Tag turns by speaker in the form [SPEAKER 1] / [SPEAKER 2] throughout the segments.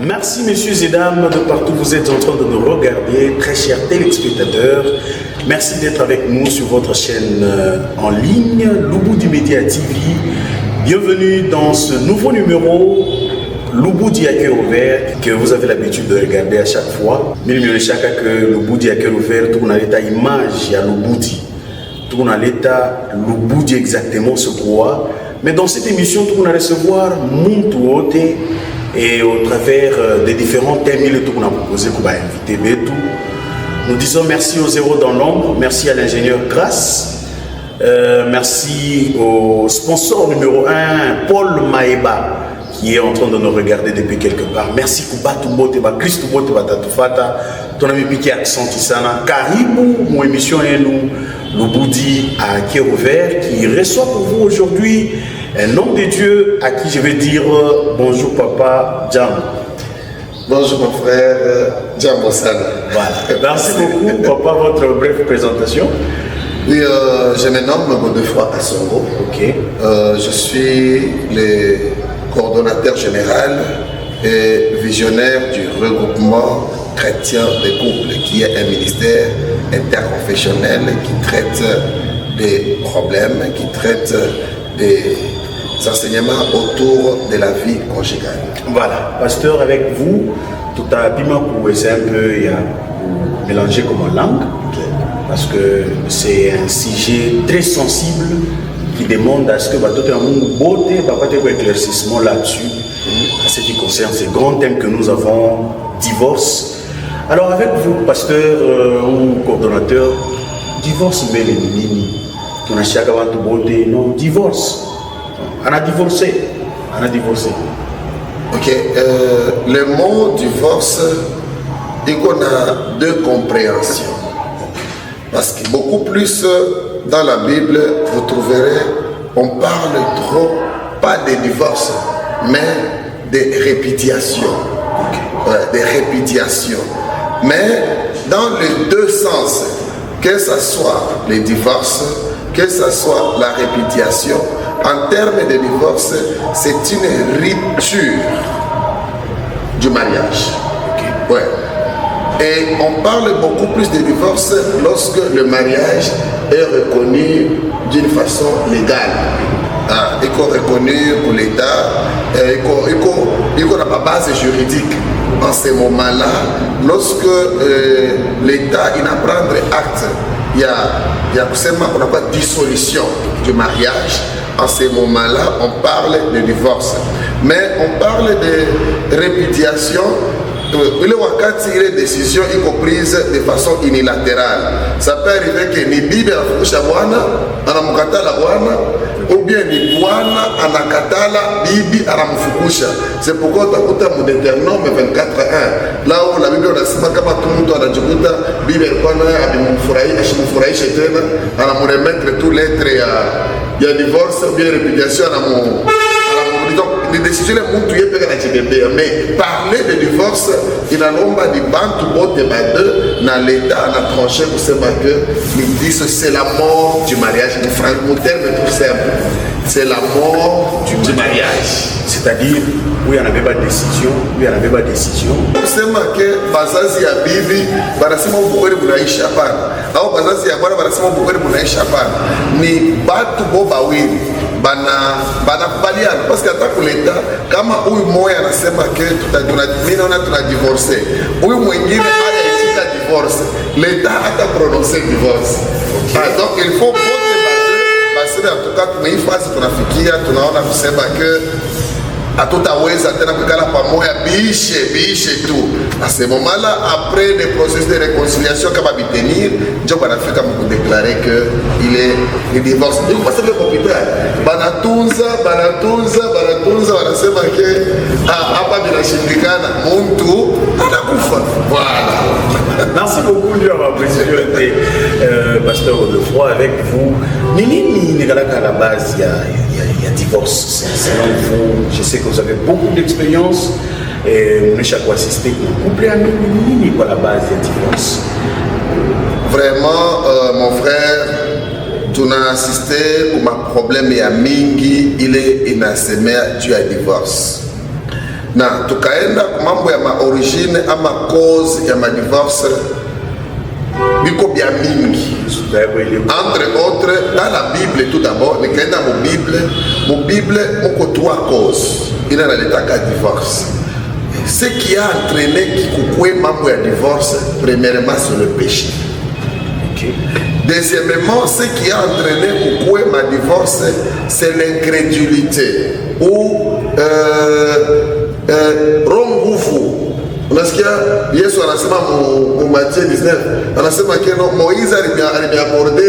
[SPEAKER 1] Merci messieurs et dames de partout où vous êtes en train de nous regarder, très chers téléspectateurs. Merci d'être avec nous sur votre chaîne en ligne, Lubudi Media TV. Bienvenue dans ce nouveau numéro, Lubudi à cœur ouvert, que vous avez l'habitude de regarder à chaque fois. Mais le chaque que Lubudi à cœur ouvert, tout a l'état image à Lubudi. Tout a l'état Lubudi exactement ce quoi. Mais dans cette émission, tout a recevoir Muntu et au travers des différents thèmes qu'on a proposé qu'on va inviter Betou. Nous disons merci au Zéro dans l'ombre, merci à l'ingénieur Grasse, merci au sponsor numéro 1, Paul Maeba, qui est en train de nous regarder depuis quelque part. Merci Kubatu Bote, Christou Bote, Batatufata, ton ami Piqué Accent Tisana, Caribou, mon émission est nous, Lubudi à cœur ouvert, qui reçoit pour vous aujourd'hui un homme de Dieu à qui je vais dire bonjour papa Djam.
[SPEAKER 2] Bonjour mon frère Djam Bossana.
[SPEAKER 1] Voilà. Merci beaucoup papa, votre brève présentation.
[SPEAKER 2] Oui, je me nomme Godefroy Assongo.
[SPEAKER 1] Ok.
[SPEAKER 2] Je suis le coordonnateur général et visionnaire du regroupement chrétien des couples, qui est un ministère interconfessionnel qui traite des problèmes, qui traite des enseignements autour de la vie conjugale.
[SPEAKER 1] Voilà, pasteur, avec vous, tout à c'est un peu mélangé comme langue, parce que c'est un sujet très sensible qui demande à ce que tout un monde beauté, un éclaircissement là-dessus, à ce qui concerne ces grands thèmes que nous avons, divorce. Alors avec vous, pasteur ou coordonnateur, divorce, mais les nini, on a chaque beauté, non, divorce. On a divorcé.
[SPEAKER 2] Ok, le mot divorce, il a deux compréhensions. Parce que beaucoup plus dans la Bible, vous trouverez, on parle trop, pas de divorce, mais de répétition. Okay. Des répétitions. Mais dans les deux sens, que ce soit le divorce, que ce soit la répétition, en termes de divorce, c'est une rupture du mariage. Okay. Ouais. Et on parle beaucoup plus de divorce lorsque le mariage est reconnu d'une façon légale. Il est reconnu pour l'État, il n'a pas base juridique. En ce moment-là, lorsque l'État n'a pas prendre acte, il y a seulement qu'on n'a pas de dissolution du mariage. En ce moment-là, on parle de divorce. Mais on parle de répudiation. Il y a des décisions y comprises de façon unilatérale. Ça peut arriver que ni bibi anafukusha bwana anamkatala bwana, ou bien ni bwana anakatala bibi anamfukusha. C'est pourquoi utakuta mu Deutéronome 24:1 là où la Bible inasema kama mtu anajikuta bibi alikuwa naye ashimfurahishe tena anamuremettre tout lettre ya divorce ou bien répudiation donc les décisions mais parler de divorce il a l'ombre du bantu bote bade dans l'état on a tranché pour savoir que ils disent c'est la mort du mariage mon terme tout simple c'est la mort du mariage,
[SPEAKER 1] c'est-à-dire où il n'y en avait pas de décision,
[SPEAKER 2] kusema que bazazi ya bibi banasema ubukweli bunaishi hapana, au bazazi ya bwana banasema ubukweli bunaishi hapana, ni batu bo bawili banakubaliana parce que hata kuleta kama huyu moya anasema ke tuna divorce, huyu mwingine anaitika divorce, leta hata prononcer divorce. Donc il faut basi en tout cas tumeifasi tunafikia tunaona kusema ke hatutaweza tena kukala pamoja biishe tu. À ce moment-là, après le processus de réconciliation kama bitenir, ndio banafika mkudéclarer que il est le divorce. Ndio parce que l'hôpital banatunza wanasema ke hapa binashindikana mtu anakufa. Voilà.
[SPEAKER 1] Merci beaucoup de avoir présidé pasteur Godefroy avec vous. Nini à la base il y a divorce. Selon vous, je sais que vous avez beaucoup d'expérience et on est chaque fois assisté pour couple à Nini à la base il y a divorce.
[SPEAKER 2] Vraiment, mon frère, tu as assisté pour ma problème et à Mingi, il est inasemé dû à divorce. na tukaenda mambo ya maorigine ama cause ya madivorce biko bia mingi. Entre autres, dans la Bible tout d'abord, nikaenda mu Bible moko 3 causes ina naletaka divorce. Ce qui a entraîné kikukwe mambo ya divorce, premièrement c'est le péché. Deuxièmement, ce qui a entraîné kukwe ma divorce, c'est l'incrédulité ou rongufu. Unasikia Yesu anasema mu Matthieu 19, anasema keno Moïse alimeaborde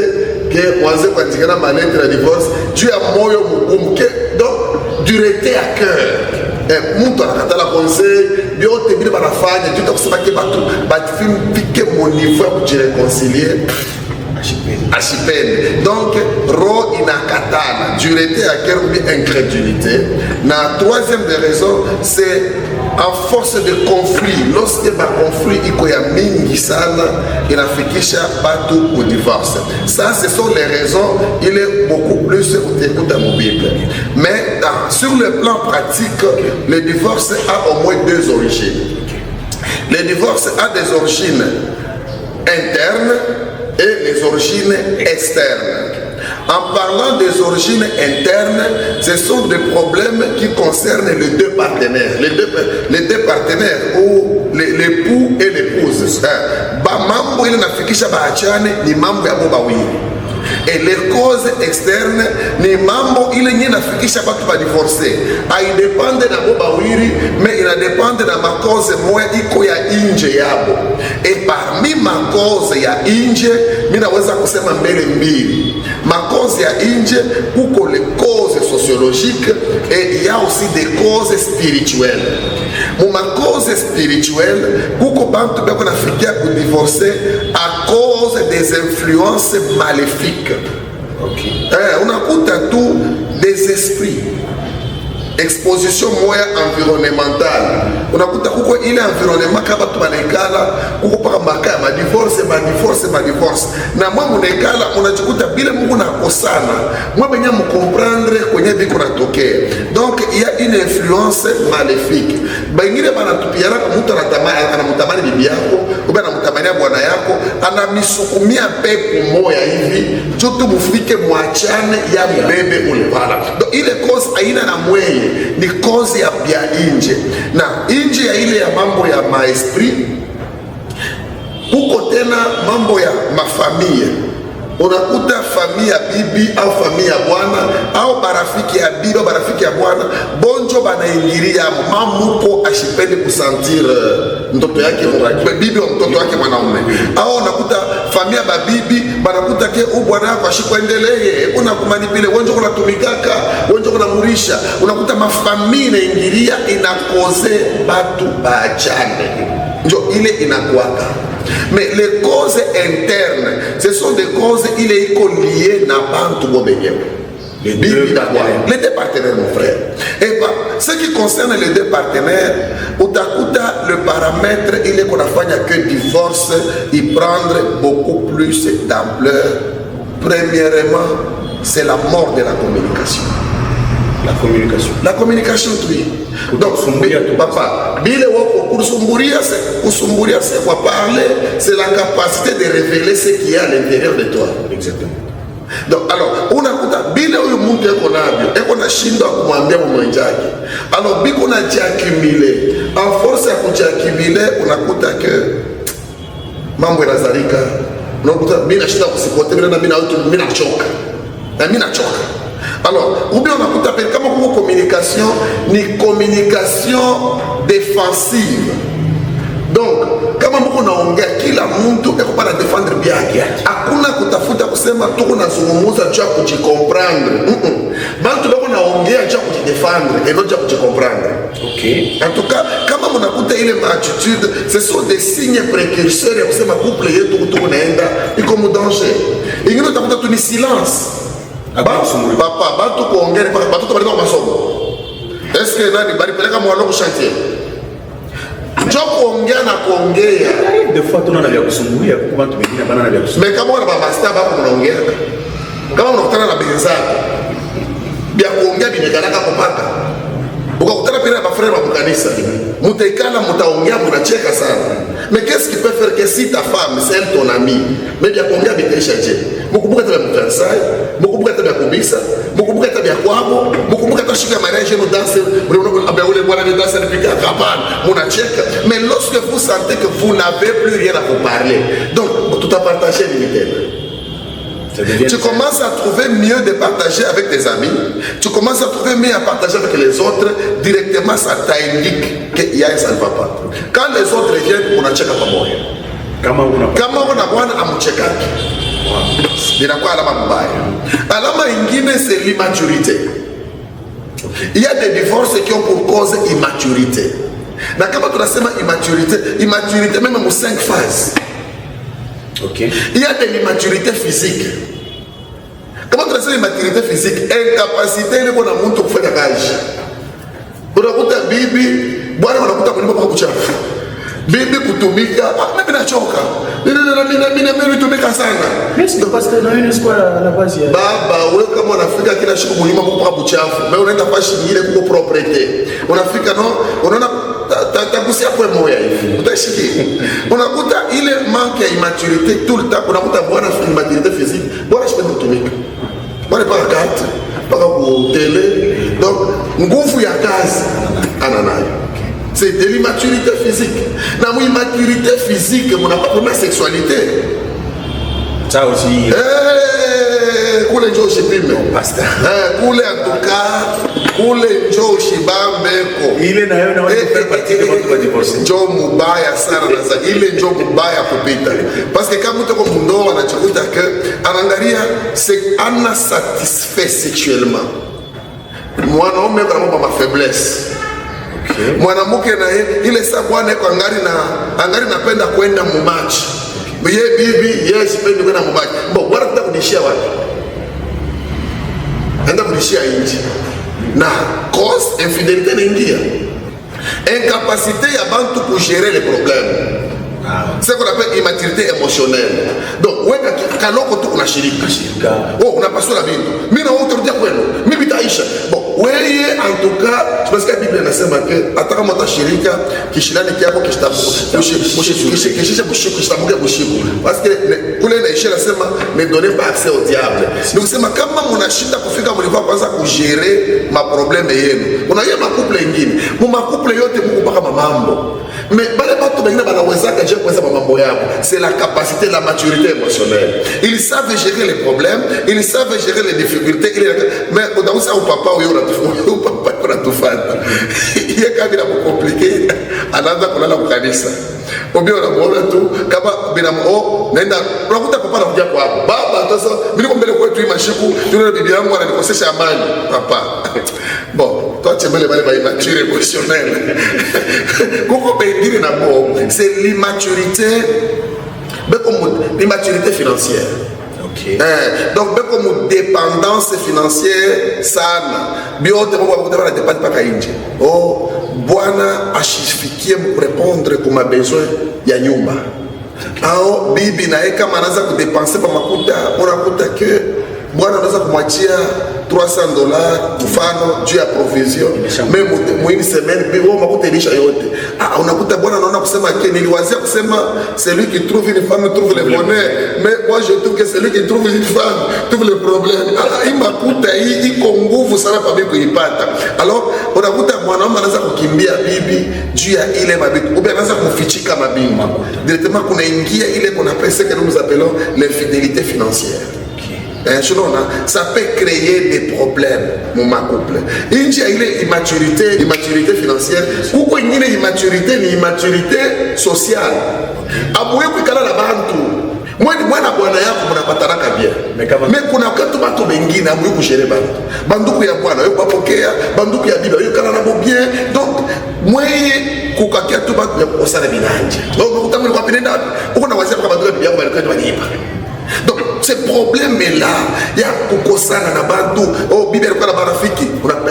[SPEAKER 2] ke mwanze kuandikana malettre ya divorce juu ya moyo mgumu, donc dureté à cœur. Mtu anakatala conseil biote bile banafanya juu kusema ke batu fike mon niveau ya kujireconcilier ashipende. Donc ro inakatana dureté à cœur ou incrédulité. La troisième des raisons, c'est en force de conflit. Lorsque ba conflit iko ya mingi sana inafikisha batu au divorce. Ça, ce sont les raisons. Il est beaucoup plus dans mon Bible. Mais sur le plan pratique, le divorce a au moins 2 origines. Le divorce a des origines internes et les origines externes. En parlant des origines internes, ce sont des problèmes qui concernent les 2 partenaires. Les deux partenaires ou l'époux et l'épouse. Mambo ile nafikisha baachane ni mambo ya boba wili. Et les causes externes ni mambo ile nye nafikisha batu ba divorcer. Haidepende na boba wili, mais inadepende na makoze moya iko ya inje yabo. Et parmi makoze ya inje, mina weza kusema mbele mbili. Makoze ya inje, kuko les causes sociologiques et il y a aussi des causes spirituelles. Mon ma cause spirituelle, kuko bantu bako nafikia ku divorcer à cause des influences maléfiques. Okay. Unakuta tout des esprits. Exposition moya environnementale. Unakuta kuko ile environnement kaba tu banekala kuko paka makaya ma divorce. Na mwa munekala unajikuta bila Mungu nakosana. Mwa benya mu comprendre kwenye biko natokea. Donc il y a une influence maléfique. Bangire banatupiana kama mtu anamutamani bibi yako, ou anamutamania bwana yako, anamisukumia pepo moya hivi, choto mufike mwachane ya mbebe ule pala. Donc ile cause aina na mweye ni cause ya bia inje. Na inje ya ile ya mambo ya maesprit, huko tena mambo ya mafamilia. Unakuta familia ya bibi au familia ya bwana au barafiki ya bibi au barafiki ya bwana bonjo banaingilia mamuko ashipende kusentir mtoto yake bibi au mtoto wake mwanaume. Au unakuta familia ya bibi banakuta ke bwana yako ashikwendelee unakumanipile wenjo kunatumikaka wenjo kunamurisha. Unakuta mafamilia inaingilia inakoze batu baachane. Njo ile inakuwaka. Mais les causes internes, ce sont des causes il est liées na bantu bobenyewe. Les 2 partenaires, mon frère. Et bah, ce qui concerne les 2 partenaires, utakuta le paramètre il est qu'on a fait que divorce, il prendre beaucoup plus d'ampleur. Premièrement, c'est la mort de la communication. La communication, oui. Donc, papa, kusumburia c'est quoi parler, c'est la capacité de révéler ce qu'il y a à l'intérieur de toi. Exactement. Donc, alors, unakuta bile huyu mtu eko nabyo, eko na shindo kumwambia mwenzake. Alors, biko na jiaccumuler. En force ya kujiaccumuler, unakuta ke mambo yanazalika. Unakuta mina shinda kusipote, mina choka. Na mina choka. Alors, ou bien on a tout appelé comme communication, ni communication défensive. Donc, kama mko naongea kila mtu eko para défendre bien yake. Hakuna kutafuta kusema tuko nazungumza juu ya kujikomprendre. Bantu bako naongea juu ya kujidefendre et non juu ya kujikomprendre. OK. En tout cas, kama mnakuta ile attitude, ce sont des signes précurseurs ya kusema couple yetu tuko naenda iko mu danger. Ingine utakuta tu ni silence. Papa, batu kuongea batoto bali kwa masomo. Est-ce que nani bali peleka mwana ku chantier? Njo kuongea na kuongea.
[SPEAKER 1] Des fois tuna vya kusumbulia kwa watu wengine bana vya kusumbulia.
[SPEAKER 2] Mais kama wana baba master bako mnaongea. Kama unakutana na benzako. Bia kuongea bimekanaka kupata. Ukakutana pia na frère wa kanisa. Mutaikala mutaongea mnacheka sana. Mais qu'est-ce qui peut faire que si ta femme c'est elle ton amie, mais bien combien bitaisha je? Mukumbuka tabia mtansai, mukumbuka tabia kubisa, mukumbuka tabia kwabo, mukumbuka tashika mariage no danse, abia ule bwana ni danse nipika hapana, mnacheka. Mais lorsque vous sentez que vous n'avez plus rien à vous parler, donc tout a partagé limité. Tu commences à trouver mieux de partager avec tes amis, tu commences à trouver mieux à partager avec les autres, directement ça t'indique qu'il y a un ça ne va pas. Quand les autres viennent, on a check pas moyen. Kama una bwana amuchekaki. Binakuwa alama mbaya. Alama ingine c'est l'immaturité. Il y a des divorces qui ont pour cause immaturité. Na kama tunasema immaturité même en 5 phases.
[SPEAKER 1] Okay.
[SPEAKER 2] Il y a de l'immaturité physique. Comment tu as l'immaturité physique? Incapacité de mon amour pour faire kazi. Unakuta bibi, bwana unakuta kulipa kwa kuchafu. Bibi kutumika, mimi nachoka. Mimi nitumika sana.
[SPEAKER 1] Mais c'est parce que dans une espoir à la base.
[SPEAKER 2] Baba, wewe kama unafika kila siku kulima kwa kuchafu, wewe unaenda fashi ile kwa propriété. Unafika no, unaona takusia kwa moya hivi. Utashiki. Unakuta ile manque ya immaturité tout le temps, unakuta bwana immaturité physique, bwana sipendi kutumika. Bwana para carte, para ku télé. Donc, nguvu ya kazi ananayo. C'est de l'immaturité physique. Dans l'immaturité physique, on n'a pas de première sexualité.
[SPEAKER 1] Ça aussi.
[SPEAKER 2] Kule njo shipime. Kule atuka, kule njo shibambeko.
[SPEAKER 1] Ile na yona wale faire partie de votre divorce.
[SPEAKER 2] Njo mubaya sana na za ile njo mubaya kupita. Parce que kama mtu kwa mundo anachukuta que anaangalia c'est ana satisfait sexuellement. Mwanaume kwa mambo ma faiblesse. Okay. Mwanamke na ile saa bwana yuko angari napenda kwenda mumachi. Yeye bibi, yeye sipendi kwenda mumachi. Mbona bwana nataka kunishia wapi? Enda kunishia nje. Na cause infidélité n'ingia. Incapacité ya bantu pour gérer les problèmes. C'est ce qu'on appelle immaturité émotionnelle. Donc, wewe kaloko tu unashirika. Oh, unapaswa na bintu. Mimi na wewe utarudia kwenu. Mimi bitaisha. Bon, wewe en tout cas, parce que la Bible inasema que hata kama utashirika kishindani kyako kishitamuke bushiku. Parce que kule inaisha nasema ne donnez pas accès au diable. Donc sema kama mnashinda kufika mlikuwa kwanza kugere ma problème yenu. Unaona makouple ingine. Mu makouple yote Mungu mpaka mambo. Mais bale batu bengine banawezaka je kuweza mambo yao. C'est la capacité, la maturité émotionnelle. Ils savent gérer les problèmes, ils savent gérer les difficultés. Mais on ça au papa ou papa unatufata. Yeye kabla compliqué anaanza kulala kukanisa. Obio unamuona tu kama bila naenda unakuta papa anakuja kwa baba sasa mimi kwa mbele kwetu hii mashiku tunaona bibi yangu ananikosesha amani papa. Bon, toi tu me les immature émotionnelle. Koko bengine na bo, c'est l'immaturité l'immaturité financière. Okay. Donc, comme dépendance financière sana. Biote mwa kutoka na dépend paka nje. Oh, bwana ashifikie mrepondre kwa besoin ya nyumba. Au bibi na eka manaza kudepenser pa makuta, unakuta que bwana anaweza kumwachia $300 mfano juu ya provision même mwini semaine bibi wao makuta ilisha yote. Unakuta bwana anaona kusema que niliwazia kusema celui qui trouve une femme trouve le bonheur, mais moi je trouve que celui qui trouve une femme trouve le problème. Hii makuta hii iko nguvu sana kwa bibi kuipata. Alors unakuta mwanaume anaanza kukimbia bibi juu ya ile mabibi ou bien anaanza kumfichika mabibi directement kunaingia ile qu'on appelle ce que nous appelons l'infidélité financière. Ça peut créer des problèmes dans ma couple. Il y a une immaturité financière. Ou une immaturité, ni immaturité sociale. Abouye kukala la bantu. Mwana bwana yako mnapatanaka bien. Mais kuna wakati watu wengine abouye kugere bantu. Banduku ya bwana yo bapokea, banduku ya bibi yo kana nabo bien. Donc mwenye kukakia tu bantu ya kukosana binanje. Donc utamu kwa pinenda uko na wazia kwa banduku ya bibi yako balikuwa banipa. Donc ce problème est là. Il y a kukosana na bantu. Oh bibi alikuwa na marafiki.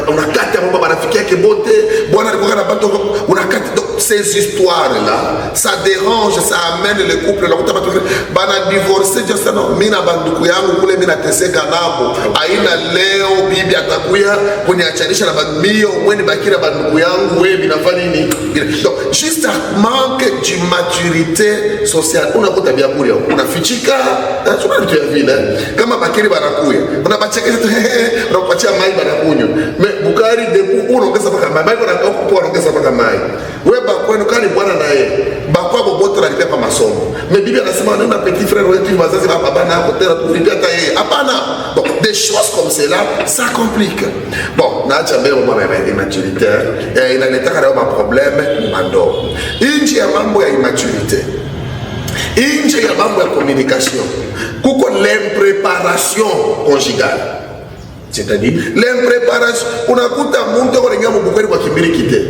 [SPEAKER 2] Unakata mambo marafiki yake bote. Bwana alikuwa na bantu unakata. ces histoires-là, ça dérange, ça amène les couples. Bana divorcé, just non, mina banduku yangu kule mina teseka nabo. Aina leo bibi atakuya kuniachanisha na banmio, mweni bakira banduku yangu, we binafanya nini? Donc, juste un manque d'immaturité sociale. Unakuta bia kuri yao. Unafichika, tuna vitu ya vile. Kama bakiri banakuya, unabachekesha unapatia mai banakunywa. Me bukari deku unaongeza paka mai, mai unakuwa unaongeza paka mai. Wewe bakwenu kani bwana na yeye. Bakwa boboto na lipepa masomo. Me bibi anasema nenda petit frère wetu wazazi baba na hotela tulipia hata yeye. Hapana. Donc des choses comme cela, ça complique. Bon, naacha mbele mama ya immaturité. Inaleta leo ma problème mando. Inji ya mambo ya immaturité. Inji ya mambo ya communication. Kuko l'impréparation conjugale.
[SPEAKER 1] C'est-à-dire
[SPEAKER 2] l'impréparation, unakuta mtu anaingia mbukweni kwa kimbili kite.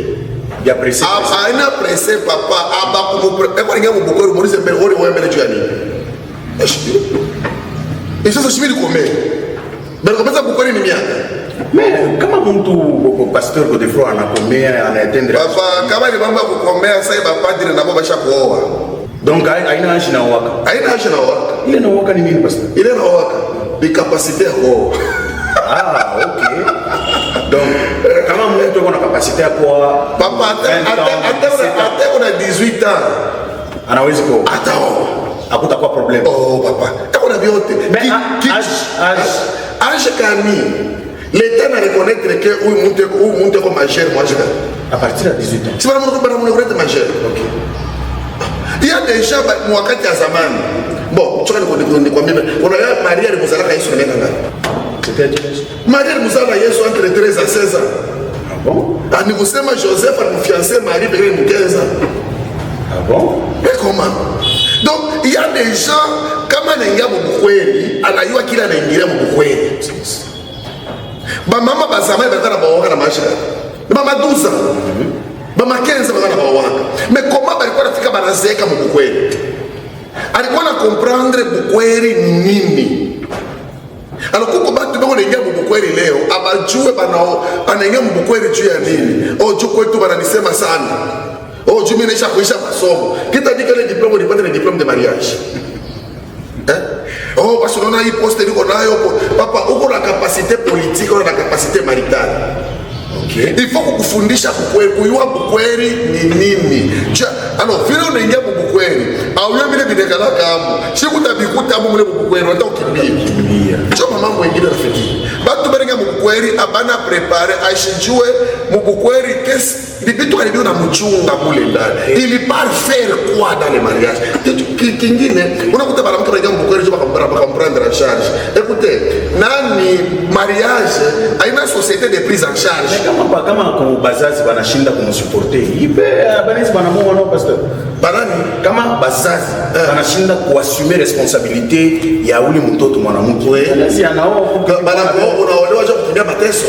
[SPEAKER 1] Ya pressé.
[SPEAKER 2] Aina pressé papa aba kumupre. Eko anaingia mbukweni muulize mbele wale wewe mbele juu ya nini? Sasa shimili komea. Bado kabisa mbukweni ni miaka.
[SPEAKER 1] Mais kama mtu pasteur kwa defro anakomea anaatendre.
[SPEAKER 2] Papa kama ni mambo ya kukomea sasa baba padri na baba shakuoa.
[SPEAKER 1] Donc aina ashi na waka.
[SPEAKER 2] Aina ashi na waka.
[SPEAKER 1] Ile na waka ni nini pasteur?
[SPEAKER 2] Ile na waka ni capacité ya kuoa.
[SPEAKER 1] Ah, ok. Donc, kama mtu ana capacité ya kuoa,
[SPEAKER 2] papa hata kuna 18 ans
[SPEAKER 1] anaweza kuoa.
[SPEAKER 2] Ataoa.
[SPEAKER 1] Hakutakuwa problem.
[SPEAKER 2] Oh papa, kuna vyote. Âge kani? L'État na reconnaître que huyu mtu ko majeur moi je.
[SPEAKER 1] À partir de 18 ans.
[SPEAKER 2] Si bana mtu majeur. OK. Il y a des gens wakati ya zamani. Bon, tu vas ni kwambia unaona Maria alimzalaka Yesu na miaka ngapi? Maria alimzala Yesu entre 13 à 16 ans.
[SPEAKER 1] Ah bon?
[SPEAKER 2] Ani kusema Joseph alifiancé Marie pekee ni 15 ans.
[SPEAKER 1] Ah bon?
[SPEAKER 2] Mais comment? Donc il y a des gens kama anaingia mbukweli, anayua kila anaingia mbukweli. Ba mama ba zamani bakana baoka na maisha. Mama 12 ans. Mama 15 bakana baoka. Mais comment balikuwa nafika banazeka mbukweli? Alikuwa na comprendre bukweli ni nini? Alors kuko batu bako naingia mbukweli leo, abajue banao anaingia mbukweli juu ya nini? Oh juu kwetu bananisema sana. Oh juu mimi naisha kuisha masomo. Kitandika ile diplome nipate ile diplome de mariage. Oh parce qu'on a hii poste liko nayo papa uko na capacité politique uko na capacité maritale. Okay. Il faut kukufundisha bukweli, kujua bukweli ni nini. Alors vile unaingia bukweli, au wewe vile bidekala kama, sikutabikuta hapo mle bukweli, unataka ukimbie. Choma mambo mengine rafiki. Batu baringa bukweli abana prepare aishijue bukweli kesi bibitu karibio na mchunga mule ndani. Il part faire quoi dans le mariage? Kingine unakuta bana mtu anaingia bukweli juba comprendre en charge. Écoutez, nani mariage haina société de prise en charge.
[SPEAKER 1] Kama kwa bazazi banashinda kumsuporter ipe banezi banamuona no pastor banani kama bazazi banashinda kuassumer responsabilité ya ule mtoto mwanamke bazazi anao banako unaolewa je kutumia mateso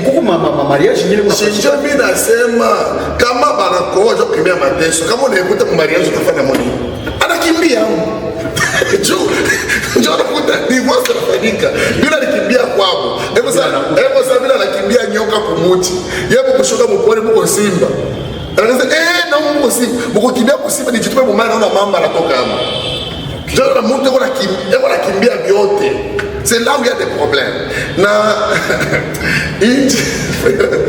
[SPEAKER 1] kuko mama mariage nyingine kuna sisi mimi nasema kama banako je kutumia mateso kama unaikuta kwa mariage utafanya nini anakimbia Njoo nakuta divorce inafanyika bila nikimbia kwao. Hebu sasa bila nakimbia nyoka kumuti. Yeye kushoka mpole mko simba. Anasema na mko simba. Mko kimbia kwa simba nijitupe mama naona mama anatoka hapo. Njoo na mtu anakimbia vyote. C'est là où il y a des problèmes. Na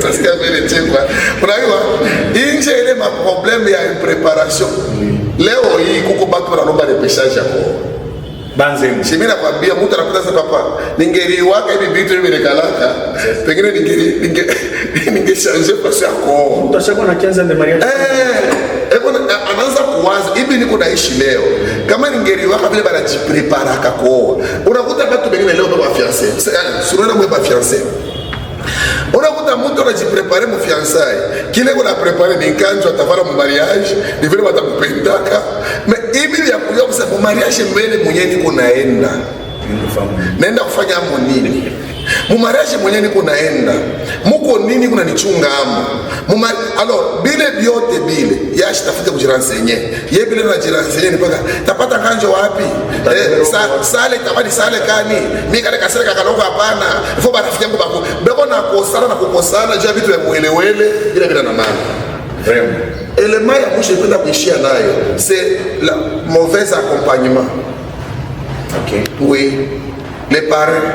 [SPEAKER 1] parce qu'il y avait les tiens quoi. Unajua nje ile ma problème ya préparation. Leo hii kuko batu wanaomba repeshage yako. Banzemu. Shimi nakwambia mtu anakuta sasa papa, ningeliwaka hivi vitu hivi nikalaka. Pengine ningeshange pasi yako. Mtu ashako na kianza ndio Maria. Anaanza kuwaza hivi niko naishi leo. Kama ningeliwaka vile banajiprepara kako. Unakuta watu wengine leo baba fiancé. Sura mwe baba fiancé. Unakuta mtu anajiprepare mu fiançailles. Kile kuna prepare ni kanjo atafara mu mariage, ni vile watakupendaka. Mais hivi ya kuja kusema mariage mbele mwenyewe niko naenda. Naenda kufanya hapo nini? Mu mariage mwenyewe niko naenda. Muko nini kuna nichunga hapo? Alors bile biote bile, yashi tafuta kujirenseigner. Yeye bile anajirenseigner mpaka tapata kanjo wapi? Sale tabadi sale kani? Mimi kale kasere kakalongo hapana. Ifo barafiki yangu bako. Beko na kukosana jua vitu ya muelewele bila na maana. Vraiment.
[SPEAKER 2] Élément ya mwisho ipenda kuishia nayo, c'est le mauvais accompagnement.
[SPEAKER 1] Ok.
[SPEAKER 2] Oui. Les parents.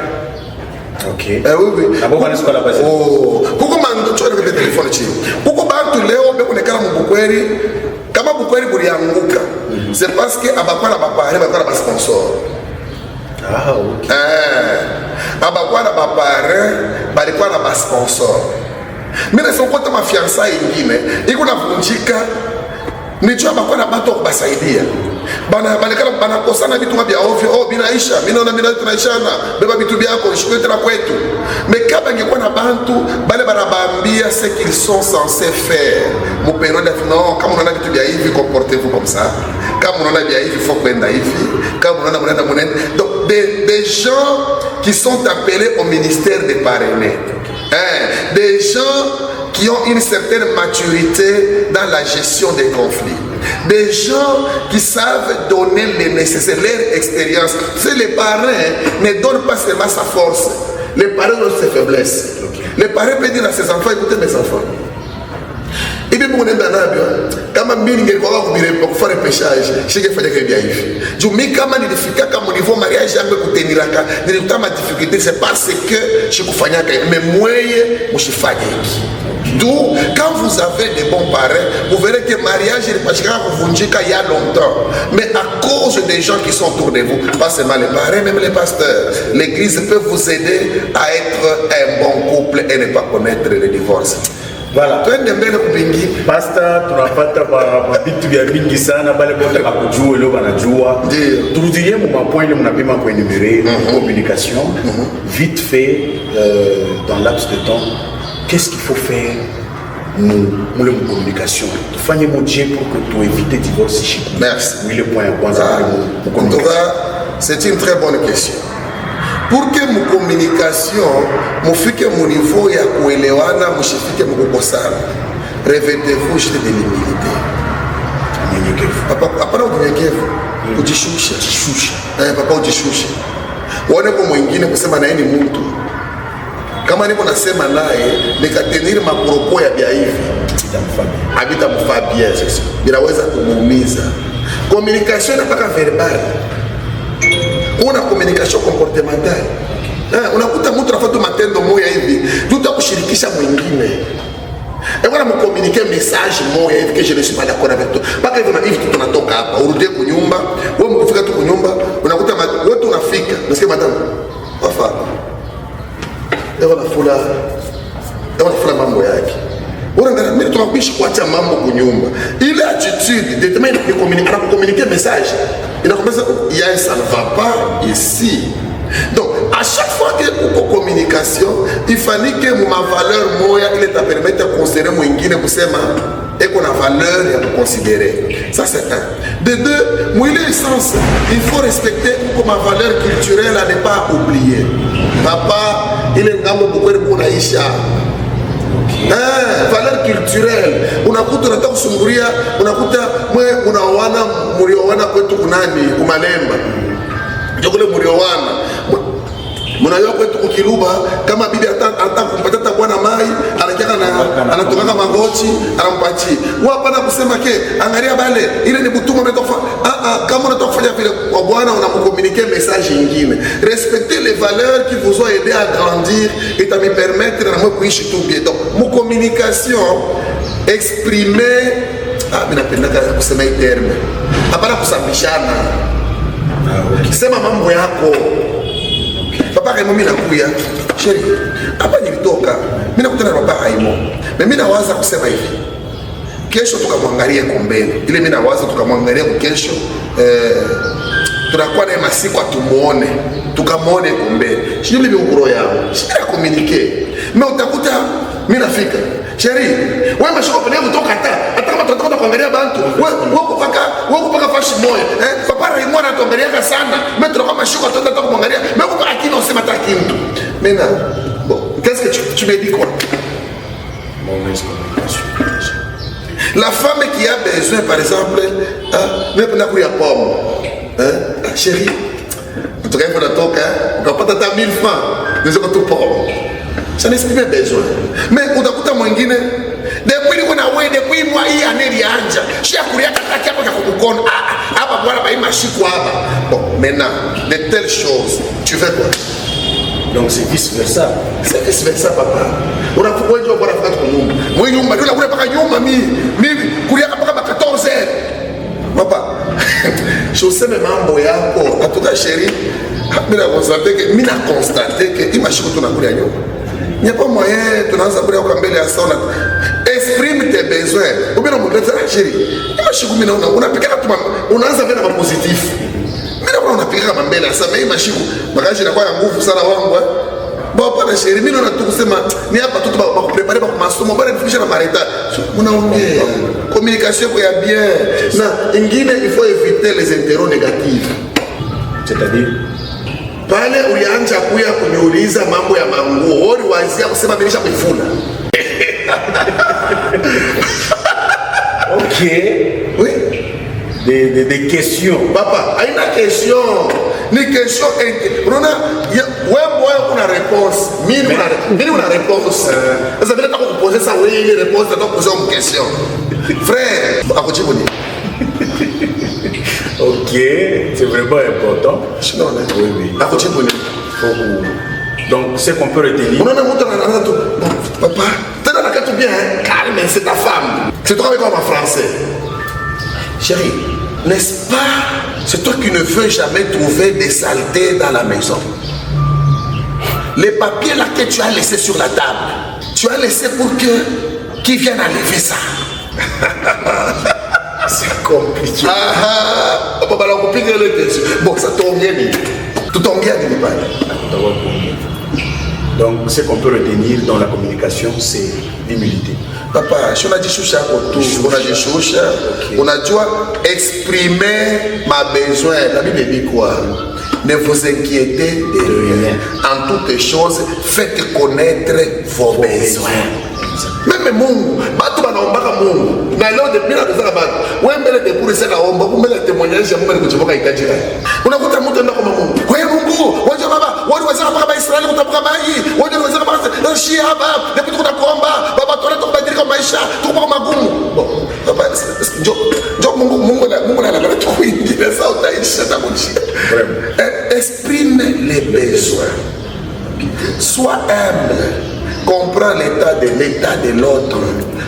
[SPEAKER 1] Ok.
[SPEAKER 2] Oui, oui.
[SPEAKER 1] Abo bana sikola basi.
[SPEAKER 2] Oh, kuko mando chona kwa telefoni chini. Kuko bantu leo beko nekala mubukweri, kama bukweri bulianguka. C'est parce que abakwa na bapare bakwa na ba sponsor.
[SPEAKER 1] Ah, ok.
[SPEAKER 2] Abakwa na bapare balikuwa na ba sponsor. Mimi nasokota mafiansa ingine, iko navunjika. Nicho abakwa na bato kubasaidia. Bana kosana vitu vya ovyo, oh binaisha, mimi naona mimi tunaishana, beba vitu vyako ushukue tena kwetu. Mais kama ingekuwa na bantu bale barabambia ce qu'ils sont censés faire. Mon période non, kama unaona vitu vya hivi comportez-vous comme ça. Kama unaona vya hivi faut kwenda hivi. Kama unaona mnaenda. Donc des gens qui sont appelés au ministère des parrainages. Des gens qui ont une certaine maturité dans la gestion des conflits. Des gens qui savent donner les nécessaires, leur expérience. C'est les parents ne donnent pas seulement sa force. Les parents ont ses faiblesses. Les parents peuvent dire à ses enfants, écoutez mes enfants. Et bien, mon ami, kama mimi ningekuwa kufanya repêchage, singefanya kile bia hivi. Juu mimi kama nilifika kama niveau mariage yangu kuteniraka, nilikuta ma difficulté, c'est parce que je kufanya mais mweye mshifanye hiki. D'où, quand vous avez des bons parents, vous verrez que le mariage il pas kuvunjika il y a longtemps. Mais à cause des gens qui sont autour de vous, pas seulement les parents, même les pasteurs, l'église peut vous aider à être un bon couple et ne pas commettre le divorce.
[SPEAKER 1] Voilà. Pastor, tunapata vitu vya mingi sana bale bote bakujua leo banajua. Turudilie mu point ile mnapima kwa énumérer communication vite fait dans laps de temps. Qu'est-ce qu'il faut faire nous la communication? Tufanye moje pour que tu évites divorce chez nous.
[SPEAKER 2] Merci.
[SPEAKER 1] Oui, le point kwanza mu
[SPEAKER 2] communication. C'est une très bonne question. Pour que mon communication mufike mon niveau ya kuelewana mushifike mukukosana, revêtez-vous juste de l'humilité. Hapana unyenyekevu, ujishushe. Papa ujishushe. Uone kwa mwingine kusema na yeye ni mtu. Kama niko nasema naye nikatenir mapropos ya bia hivi, habitamfabia sasa. Binaweza kumuumiza. Communication inapaka verbal. Una communication comportementale. Unakuta mtu anafuata matendo moja hivi, tutakushirikisha mwingine. Et voilà, me communiquer un message moja hivi que je ne suis pas d'accord avec toi. Paka hivi tunatoka hapa, urudie kunyumba, wewe mkifika tu kunyumba, unakuta wewe tunafika. Nasikia madam. Wafa. Ewa na fula mambo yake. Unaangalia mimi tunakuishi kuacha mambo kunyumba. Ile attitude détermine de communiquer message. Il a commencé, ça ne va pas ici. Donc, à chaque fois que vous communication, il fallait que ma valeur moya, il te permette de considérer mon ingine pour et qu'on a valeur et à considérer. Ça, c'est un. De deux, moi, l'essence, il faut respecter que ma valeur culturelle à ne pas oublier. Papa, il est un beaucoup de bon aïcha. Valeur culturelle. Unakuta unataka kusumburia, unakuta mwe unaoana mlioana kwetu kunani kumalemba. Ndio kule mlioana. Mnajua kwetu kukiluba kama bibi atakumpatia bwana mai, anatoka magoti, anampatia. Wapa na kusema ke angalia bale ile ni butuma umetoka. Kama unataka kufanya vile kwa bwana unamcommuniquer message nyingine. Respectez les valeurs qui vous ont aidé à grandir et à me permettre de moi kuishi tout bien. Donc, mon communication exprimer mimi napenda kusema hii terme. Hapana kusambishana. Sema mambo yako. Papa Raymond mimi nakuya. Chérie, hapa nilitoka. Mimi nakutana na papa Raymond. Na mimi nawaza kusema hivi. Kesho tukamwangalia kombeni. Ile mimi nawaza tukamwangalia kesho tunakuwa na masiku atumuone. Tukamuone kombeni. Sio ile ngoro yao. Sio communiquer. Mais utakuta mimi nafika. Chérie, wewe mashoko pale kutoka hata kama tunataka kuangalia bantu. Wewe kupaka fashi moyo. Papa Raymond anatuangalia sana. Mimi tunakuwa mashoko tunataka kumwangalia. Mimi kwa akili usema taki mtu. Maintenant, bon, qu'est-ce que tu me dis quoi?
[SPEAKER 1] Mauvaise communication.
[SPEAKER 2] La femme qui a besoin, par exemple, même pour la couille à pomme, chérie, en tout cas, il faut la toque, on ne peut pas t'attendre 1000 francs, nous avons tout pomme. Ça n'exprime pas besoin. Mais on a tout à mwingine, depuis qu'on a oué de depuis moi hii année anja chia kulia kaka hapo kwa kukona hapa bwana ba mashiku hapa. Bon, maintenant de telles choses tu fais quoi?
[SPEAKER 1] Donc c'est vice versa.
[SPEAKER 2] C'est vice versa papa. Unapokuwa nje bwana fika kwa nyumba. Mwenye nyumba ndio kule paka nyumba mimi kulia mpaka 14h. Papa. Je sais même mambo yako. En tout cas chérie, mina constater que imashiko tunakulia nyumba. Il n'y a pas moyen, tu n'as pas de à ça. Exprime tes besoins. Ou bien on peut dire, chérie, on a piqué on a un positif. Mais on a piqué à ça, mais il je n'ai pas un goût, ça va. Bon, pas de chérie, mais on a tout ça. Il n'y a pas tout pour préparer pour ma somme, on va réfléchir à mariage. On a communication pour y bien. Il faut éviter les intérêts négatifs.
[SPEAKER 1] C'est-à-dire
[SPEAKER 2] pale ulianza kuya kuniuliza mambo ya manguo, hori wazia kusema nilisha kuifuna.
[SPEAKER 1] Ok.
[SPEAKER 2] Oui.
[SPEAKER 1] Des questions.
[SPEAKER 2] Papa, haina question. Ni question unaona wewe una réponse. Mimi una réponse. Sasa vile nataka kukuposer ça wewe ile réponse nataka kuposer une question. Frère, akujibu ni.
[SPEAKER 1] Ok, c'est vraiment important.
[SPEAKER 2] Non, oui.
[SPEAKER 1] Donc, c'est qu'on peut retenir.
[SPEAKER 2] Papa, t'es bien, calme, c'est ta femme. C'est toi avec moi en français. Chérie, n'est-ce pas? C'est toi qui ne veux jamais trouver des saletés dans la maison. Les papiers là que tu as laissés sur la table, tu as laissé pour que qui vienne enlever ça.
[SPEAKER 1] C'est compliqué.
[SPEAKER 2] Bon, ça tombe bien. Tout tombe bien,
[SPEAKER 1] donc, ce qu'on peut retenir dans la communication, c'est l'humilité.
[SPEAKER 2] Papa, si on a dit choucha autour, on a dit choucha, on a dû exprimer ma besoin. La Bible dit quoi? Ne vous inquiétez de rien. En toutes choses, faites connaître vos besoins. Même Mungu, batu banaombaka Mungu. Na leo depuis la bezaka batu. Wewe mbele de pour sala omba, mbele témoignage ya Mungu ni kuchomoka itaji gani? Unakuta mtu anaenda kwa Mungu. Kwa hiyo Mungu, waje baba, wale wazaka mpaka Israeli kutapuka maji. Wale wazaka mpaka shia hapa, depuis tunakuomba, baba tunaenda kubadilika maisha, tuko magumu. Bon, baba, ndio Mungu na la tukuingia sasa utaisha takushia. Exprime les besoins. Sois humble. Comprends l'état de l'autre.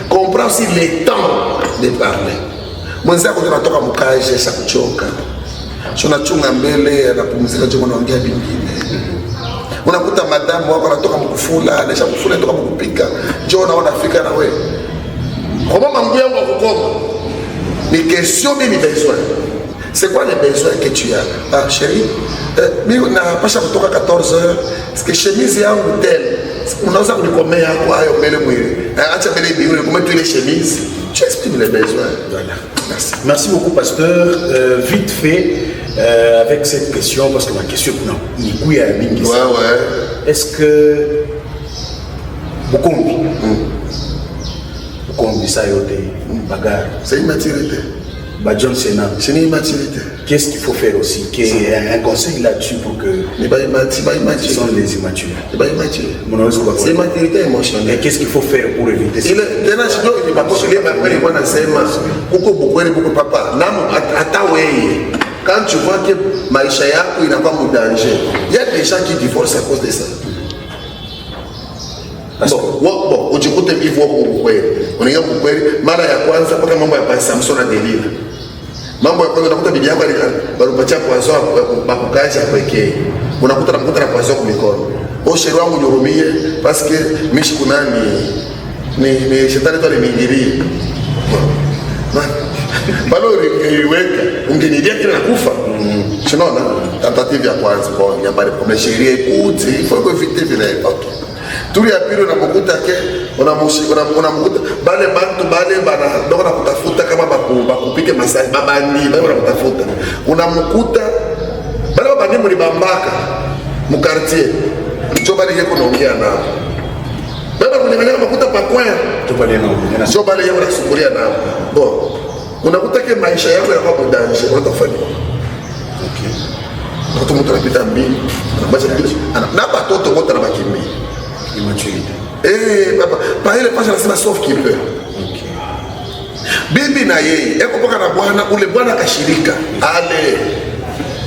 [SPEAKER 2] Comprends aussi le temps de parler. Mwenzako tunatoka mkaje sha kuchoka. Tunachunga mbele anapumzika je mnaongea vingine. Unakuta madamu wako anatoka mkufula, anasha kufula toka mkupika. Je unaona fika na wewe. Kama mangu yangu akukoma. Ni question ni besoin. C'est quoi les besoins que tu as? Ah chérie, mimi napasha kutoka 14h. Est-ce que chemise yangu telle unaweza kunikomea kwa hayo mbele mwili. Acha mbele bibi unikomea tu ile chemise. Tu exprimes les besoins.
[SPEAKER 1] Voilà. Merci. Merci beaucoup pasteur. Vite fait avec cette question parce que ma question non, ni kuya mingi.
[SPEAKER 2] Ouais.
[SPEAKER 1] Est-ce que Bukombi ça yote bagarre.
[SPEAKER 2] C'est une maturité.
[SPEAKER 1] John Sena.
[SPEAKER 2] C'est une immaturité.
[SPEAKER 1] Qu'est-ce qu'il faut faire aussi? Un conseil là-dessus pour que
[SPEAKER 2] ils
[SPEAKER 1] sont les immatures.
[SPEAKER 2] C'est immaturité émotionnelle.
[SPEAKER 1] Qu'est-ce qu'il faut faire pour éviter ça?
[SPEAKER 2] Quand tu vois que maisha yako inakuwa en danger, il y a des gens qui divorcent à cause de ça. Bon, ujikute hivyo kweli. Unaingia kweli mara ya kwanza mpaka mambo ya pasi Samson na Delila. Mambo ya kwanza unakuta bibi yako alipatia poison bakukaje pekee. Unakuta na poison kwa mikono. O sheri wangu nihurumie parce que mishi kuna ni shetani tu aliniingilia. Balo ungeniweka, ungenidia kile nakufa. Tunaona tentative ya kwanza kwa nyambari kwa sheria ikuti, il faut éviter vile. OK. Turi ya pili unamukuta ke unamukuta bale bantu bale bana ndio kutafuta kama bakupike masai babani bale wanakutafuta unamukuta bale babani muri bambaka mu quartier ndio bale yeko naongea nao baba kunenganya makuta pakwaya
[SPEAKER 1] tu bale naongea
[SPEAKER 2] ndio bale yeko nasukuria nao bon unakuta ke maisha yako yanakuwa danger unatafanya
[SPEAKER 1] okay
[SPEAKER 2] watu mtu anapita mbili na batoto wote anabakimia
[SPEAKER 1] immaturité.
[SPEAKER 2] Papa, par il passe la sauf qu'il peut. bibi na yeye eko mpaka na bwana, ule bwana kashirika ale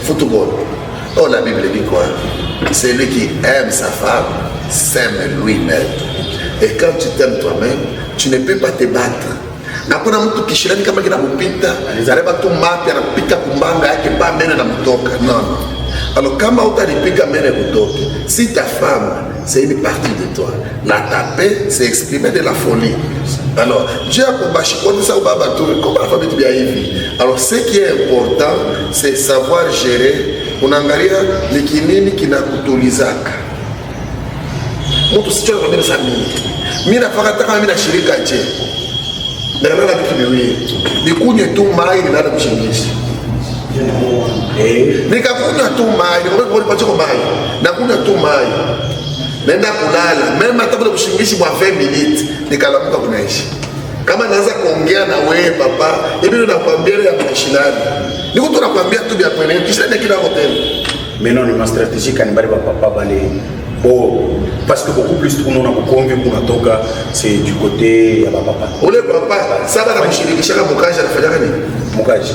[SPEAKER 2] football. Oh, la Bible dit quoi? Celui qui aime sa femme s'aime lui-même. Et quand tu t'aimes toi-même, tu ne peux pas te battre. Hakuna mtu kishirani kama kinamupita anabeba tu mate anapika kumbanga yake pa mbele na mtoka. Non. Alors kama utalipiga mbele kutoka, si ta femme c'est une partie de toi, la taper c'est exprimer de la folie. Alors Dieu a combattu contre ça au baba tout comme la famille bien hivi. Alors ce qui est important c'est savoir gérer. Unaangalia ni kinini kinakutulizaka. Mtu sicho kwa mbele mimi. Mimi nafaka taka mimi na shirika je. Ndio na vitu viwili. Nikunywe tu mai nilala kushingisha. Nikakunywa tu mai, nikapacha kwa mai. Nakunywa tu mai. Naenda kulala, mema hata kule kushingishi mwa 20 minutes, nikalamuka kunaishi. Kama naanza kuongea na wewe papa, hivi ndo nakwambia ya mashinani. Niko tu nakwambia tu vya kweli, kisha ndio kila hotel.
[SPEAKER 1] Mais non, ni stratégie kanibali papa bale. Oh, parce que beaucoup plus tout on a convaincu qu'on a toka, c'est du côté ya papa.
[SPEAKER 2] Ole papa, ça va na kushirikisha kama mkaji anafanya nini?
[SPEAKER 1] Mkaji.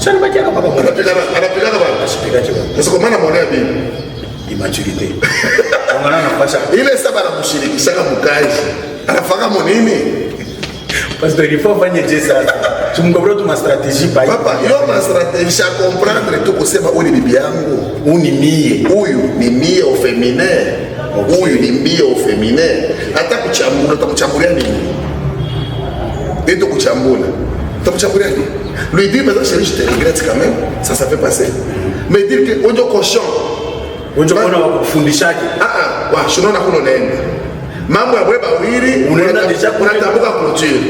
[SPEAKER 1] Ça ne va pas papa.
[SPEAKER 2] Anapika baba.
[SPEAKER 1] Asipika chako.
[SPEAKER 2] Sasa kwa maana mwanao bibi
[SPEAKER 1] immaturité. On a nafasi.
[SPEAKER 2] Ile saba na kushirikisha kama mkaji. Anafanya nini?
[SPEAKER 1] Parce que il faut faire des ça. Tu me comprends ma stratégie pas.
[SPEAKER 2] Papa, yo ma stratégie à comprendre tu kusema uni bibi yangu,
[SPEAKER 1] uni mie.
[SPEAKER 2] Huyu ni mie au féminin. Huyu ni mie au féminin. Hata kuchambula, utakuchambulia nini? Ndio kuchambula. Utakuchambulia nini? Lui dire mais chérie, je te regrette quand même. Ça fait passer. Mais dire que on est cochon.
[SPEAKER 1] On est kufundisha.
[SPEAKER 2] Wa shona na kuno nenda. Mambo ya bweba wili
[SPEAKER 1] unaenda deja
[SPEAKER 2] unatambuka clôture.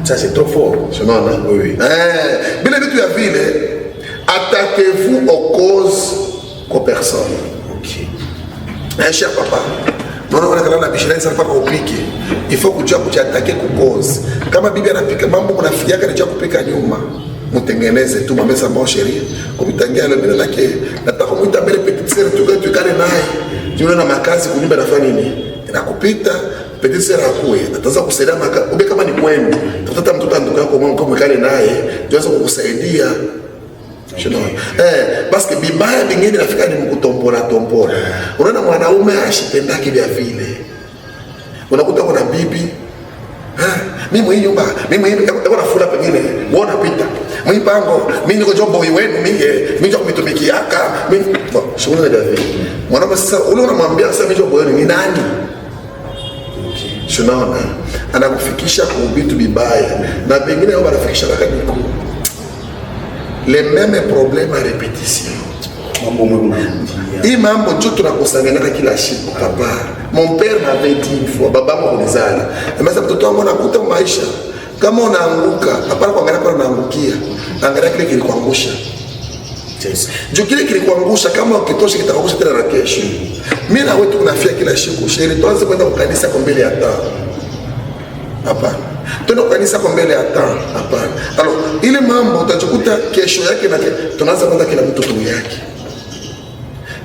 [SPEAKER 1] Ça c'est trop fort.
[SPEAKER 2] Je m'en ai.
[SPEAKER 1] Oui.
[SPEAKER 2] Bien vu tu as vu, attaquez-vous aux causes qu'aux personnes.
[SPEAKER 1] OK.
[SPEAKER 2] Cher papa, non on a la bichette ça pas compliqué. Il faut que tu attaquer aux causes. Kama bibi anapika mambo mnafikia kana cha kupika nyuma. Mtengeneze tu mama samba sheria. Kumitangia ile bila lake. Nataka kumuita mbele petite sœur tu kale naye. Jiona na makazi kunyumba nafanya nini? Nakupita petite sœur akuwe ataanza kusaidia ube kama ni kwenu tafuta mtoto ndugu yako mwangu kama kale naye tuweze kukusaidia parce que bibaya bingine nafika ni mkutombora tombora. Unaona mwanaume ashipendaki vya vile, unakuta kuna bibi mimi mwenye nyumba mimi niko na fula pengine uona pita mimi pango mimi niko jombo wenu mimi ndio kumitumikiaka mimi shughuli za vile. Mwanaume sasa ule unamwambia sasa mimi jombo wenu ni nani? Tunaona anakufikisha kwa vitu vibaya na pengine wao wanafikisha wakati mkuu. Les mêmes problèmes à répétition. Hii mambo tu tunakusangana kila siku papa. Mon père m'avait dit une fois baba mwangu nizala. Amesema mtoto wangu nakuta maisha kama unaanguka hapana kuangalia kwa unaangukia. Angalia kile kilikuangusha. Juu kile kilikuangusha kama ukitosha kitakuangusha tena na kesho. Mimi na wewe tunafia kila siku sheri tuanze kwenda kwa kanisa kwa mbele ya taa. Hapana. Tuna kanisa kwa mbele ya taa. Hapana. Alors ile mambo utachukuta kesho yake na tunaanza kwenda kila mtu tu yake.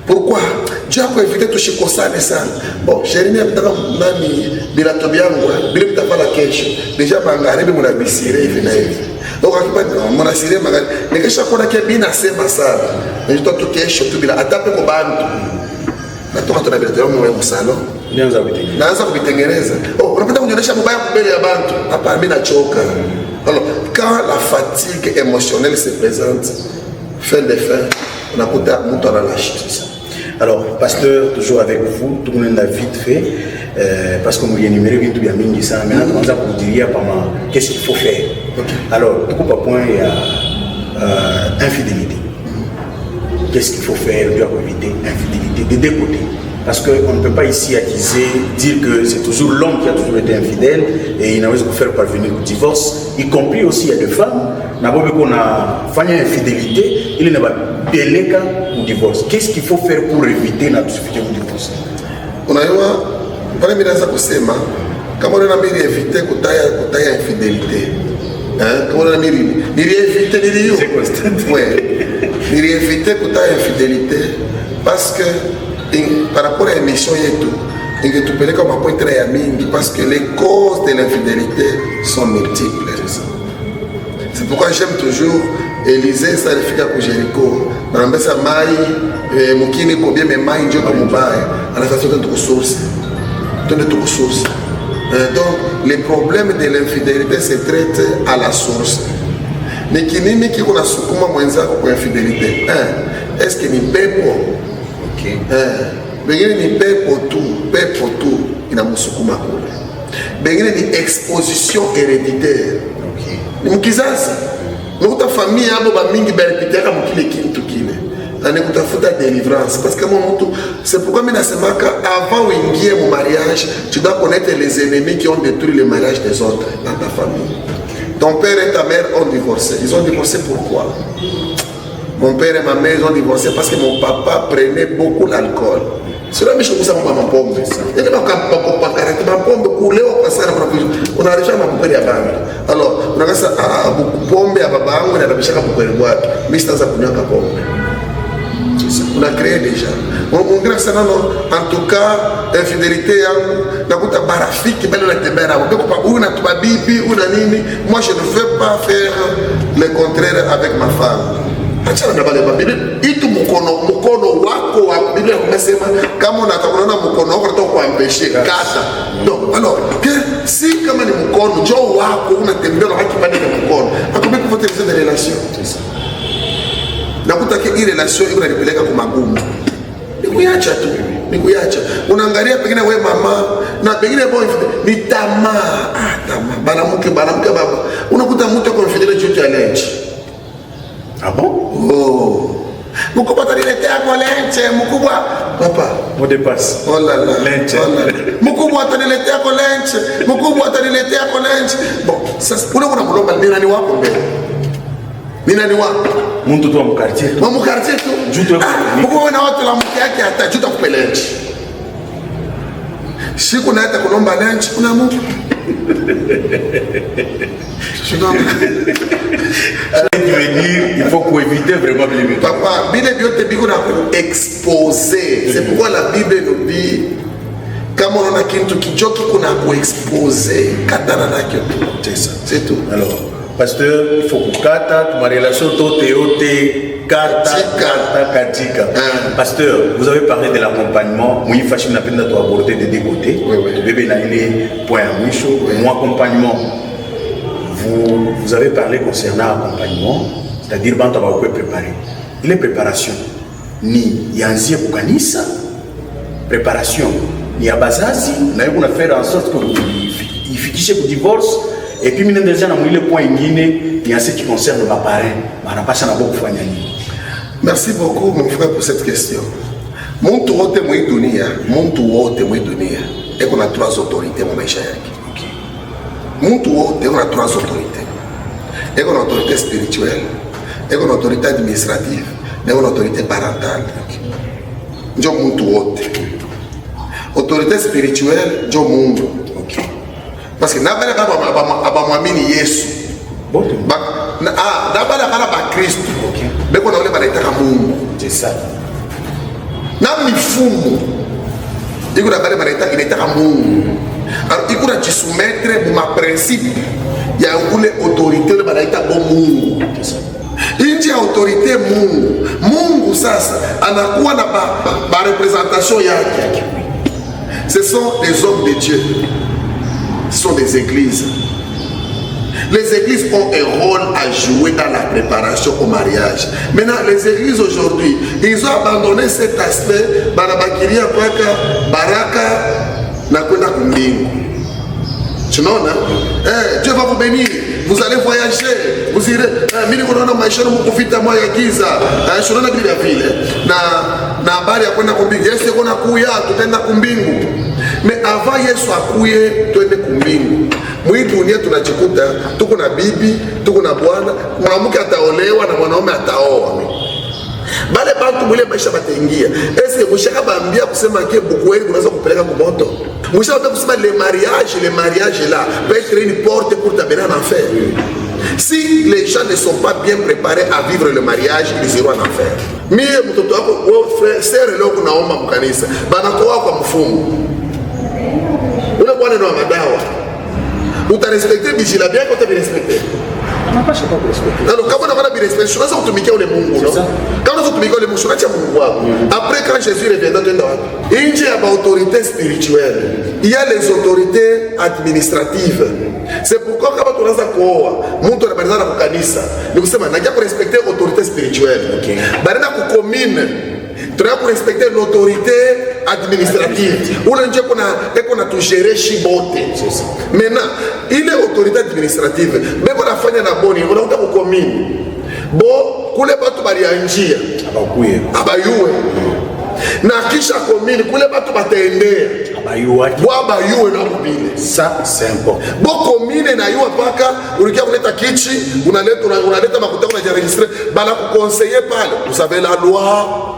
[SPEAKER 2] Pourquoi? Dieu a évité tushikosane sana. Bon, sheri ni nataka nani bila tobi yangu bila mtafala kesho. Deja bangarebe mnabisire hivi na hivi. Donc akipata mnasire magari nikisha kuona kia bina sema sana. Ndio tu kesho tu bila atape kwa bantu. Natoka tunabila tu mwe msalo. Naanza kubitengeneza. Oh, unapenda kunyonyesha mbaya mbele ya bantu. Hapa mimi nachoka. Alors, quand la fatigue émotionnelle se présente, fin de fin, on a peut-être monté à la chute.
[SPEAKER 1] Alors, pasteur, toujours avec vous, tout le monde a vite fait, parce que nous avons énuméré tout bien mingi ça. Maintenant, on va vous dire qu'est-ce qu'il faut faire. Okay. Alors, tout coup, point, il y a infidélité. Qu'est-ce qu'il faut faire pour éviter l'infidélité des deux côtés? Parce qu'on ne peut pas ici accuser, dire que c'est toujours l'homme qui a toujours été infidèle et il n'a pas pu faire parvenir au divorce, y compris aussi il y a des femmes, qu'on a fait une infidélité, il n'a pas belé au divorce. Qu'est-ce qu'il faut faire pour éviter la possibilité du divorce?
[SPEAKER 2] On a eu un ministre qui a dit, comment on a évité la infidélité? Comment on a évité la infidélité? Parce que par rapport à l'émission, ingetupeleka mapointre ya mingi parce que les causes de l'infidélité sont multiples. C'est pourquoi j'aime toujours Élisée salifika ku Jericho banambesa mai mukini ko bien mais mai ndio kumubaya anafanya twende tukusource. Donc les problèmes de l'infidélité se traitent à la source. Ni kinini kiko na sukuma mwenzako kwa infidélité? Est-ce que ni pepo? Okay. Bengine ni pepo tu inamsukuma kule. Bengine ni exposition héréditaire. Okay. Ni mkizazi. Nukuta famille abo ba mingi beripitiaka mukile kintu kile. Ane kutafuta délivrance parce que mtu c'est pourquoi mimi nasemaka avant uingie mu mariage, tu dois connaître les ennemis qui ont détruit le mariage des autres dans ta famille. Ton père et ta mère ont divorcé. Ils ont divorcé pourquoi? Mon père et ma mère ont divorcé parce que mon papa prenait beaucoup l'alcool. C'est là que je me suis dit, pombe. Il y a ma pombe couler au passage. On a déjà ma pombe à bande. Alors, on a ça à beaucoup pombe à baba, on a déjà beaucoup de boîte. Mais c'est ça qu'on a pombe. On a créé déjà. On grâce à nous, en tout cas, infidélité, nakuta barafiki bali unatembea beko pa una tubabibi una nini. Moi je ne veux pas faire le contraire avec ma femme. Acha na bale babibi itu mkono wako wa Biblia inasema kama unatakuona mkono wako unataka kuampeshe kata. Donc alors que si kama ni mkono jo wako unatembea na haki bali na mkono akombe kufuatilia des relations. C'est ça. Nakuta ke ile relation iko inanipeleka kwa magumu. Nikuacha tu. Unaangalia pengine wewe mama na pengine boy ni tamaa. Tamaa. Banamuke baba. Unakuta mtu ako mfidele juu ya lunch.
[SPEAKER 1] Ah bon?
[SPEAKER 2] Oh. Mkubwa ataniletea kwa lunch, mkubwa. Papa,
[SPEAKER 1] on dépasse.
[SPEAKER 2] Oh là là.
[SPEAKER 1] Lunch.
[SPEAKER 2] Mkubwa ataniletea kwa lunch. Bon, sasa unaona mlomba ni nani wako mbele? Ni nani wako?
[SPEAKER 1] Muntu tu wa mkartie tu.
[SPEAKER 2] Mkartie tu.
[SPEAKER 1] Juto
[SPEAKER 2] mkubwa na watu la mke yake atajuta kupele lunch. Siku na hata kulomba lunch kuna mtu.
[SPEAKER 1] Il faut qu'on évite vraiment les
[SPEAKER 2] papa, Bible biote biko na exposer. C'est pourquoi la Bible nous dit kama unaona kitu kijoki kuna kuexposer katana nakyo.
[SPEAKER 1] C'est ça.
[SPEAKER 2] C'est tout.
[SPEAKER 1] Alors, pasteur, il faut que kata ma relation katika. Pasteur, vous avez parlé de l'accompagnement. Moi, il faut que tu aborder des deux côtés.
[SPEAKER 2] Oui.
[SPEAKER 1] Bébé na ile point mon accompagnement. Vous avez parlé concernant l'accompagnement, c'est-à-dire quand on va préparer. Il est préparation. Ni yanzie kukanisa, préparation. Ni abazazi, on a fait en sorte qu'il fiche le divorce. Et puis, il y a un point il y a ce qui concerne ma parrain.
[SPEAKER 2] Merci beaucoup, mon frère, pour cette question. Mon tour de dunia, et qu'on a trois autorités, mon maïcha. Mon tour, on a trois autorités. Et qu'on a autorité spirituelle, et qu'on a autorité administrative, et qu'on a autorité parentale. Je mon tour. Autorité spirituelle, je mon. Parce que n'abala abamwamini Yesu. N'abala ba Kristo. Beko na ole banaitaka Mungu.
[SPEAKER 1] C'est ça.
[SPEAKER 2] Na mifumo. Iko na bale banaitaka Mungu. Alors iko na jisoumettre ma principe ya ule autorité le banaita bo Mungu. Inji autorité Mungu. Mungu sasa anakuwa na ba représentation yake. Ce sont des hommes de Dieu. Ce sont des églises. Les églises ont un rôle à jouer dans la préparation au mariage. Maintenant, les églises aujourd'hui, ils ont abandonné cet aspect. Barabakiria kwaka baraka na kwenda kumbingu. Tu vois, Dieu va vous bénir. Vous allez voyager. Vous irez. Mimi kunaona maisha yangu kufita moyo ya giza. Shona bila vile. Na habari ya kwenda kumbingu. Yesu kuna kuya tutaenda kumbingu. Mais avant Yesu akuye twende kumbingu. Mwi dunia tunajikuta tuko na bibi, tuko na bwana, mwanamke ataolewa na mwanaume ataoa. Bale bantu mwile maisha bataingia. Est-ce que mshaka bambia kusema ke bukweli unaweza kupeleka kumoto? Mshaka kusema le mariage là peut être une porte pour t'amener en enfer. Si les gens ne sont pas bien préparés à vivre le mariage, ils iront en enfer. Mie mtoto wako, frère, sere leo kunaomba mkanisa, banakoa kwa mfumo. bwana na madawa. Utarespecte bijila bien quand tu respecter.
[SPEAKER 1] Anapasha kwa respecter.
[SPEAKER 2] Alors kama unaona bi respect, unaweza kutumikia ule Mungu, no? Kama unaweza kutumikia ule Mungu, unaacha Mungu wako. Après quand Jésus reviendra twenda wapi? Nje ya autorité spirituelle, il y a les autorités administratives. C'est pourquoi kama tunaanza kuoa, mtu anabadilika na kanisa, ni kusema nakia ku respecter autorité spirituelle. Okay. Badala ku commune, tunataka ku respecter l'autorité administrative. Ule nje kuna tu gérer shibote. Maintenant, ile autorité administrative, beko nafanya na boni, unakuta ku commune. Bo kule batu bali anjia, abayuwe. Na kisha commune kule batu bataendea. Abayuwe na kubile.
[SPEAKER 1] Ça c'est important.
[SPEAKER 2] Bo commune na yuwa paka, ulikia kuleta kichi, unaleta makuta unajienregistrer, bala ku conseiller pale. Vous savez la loi.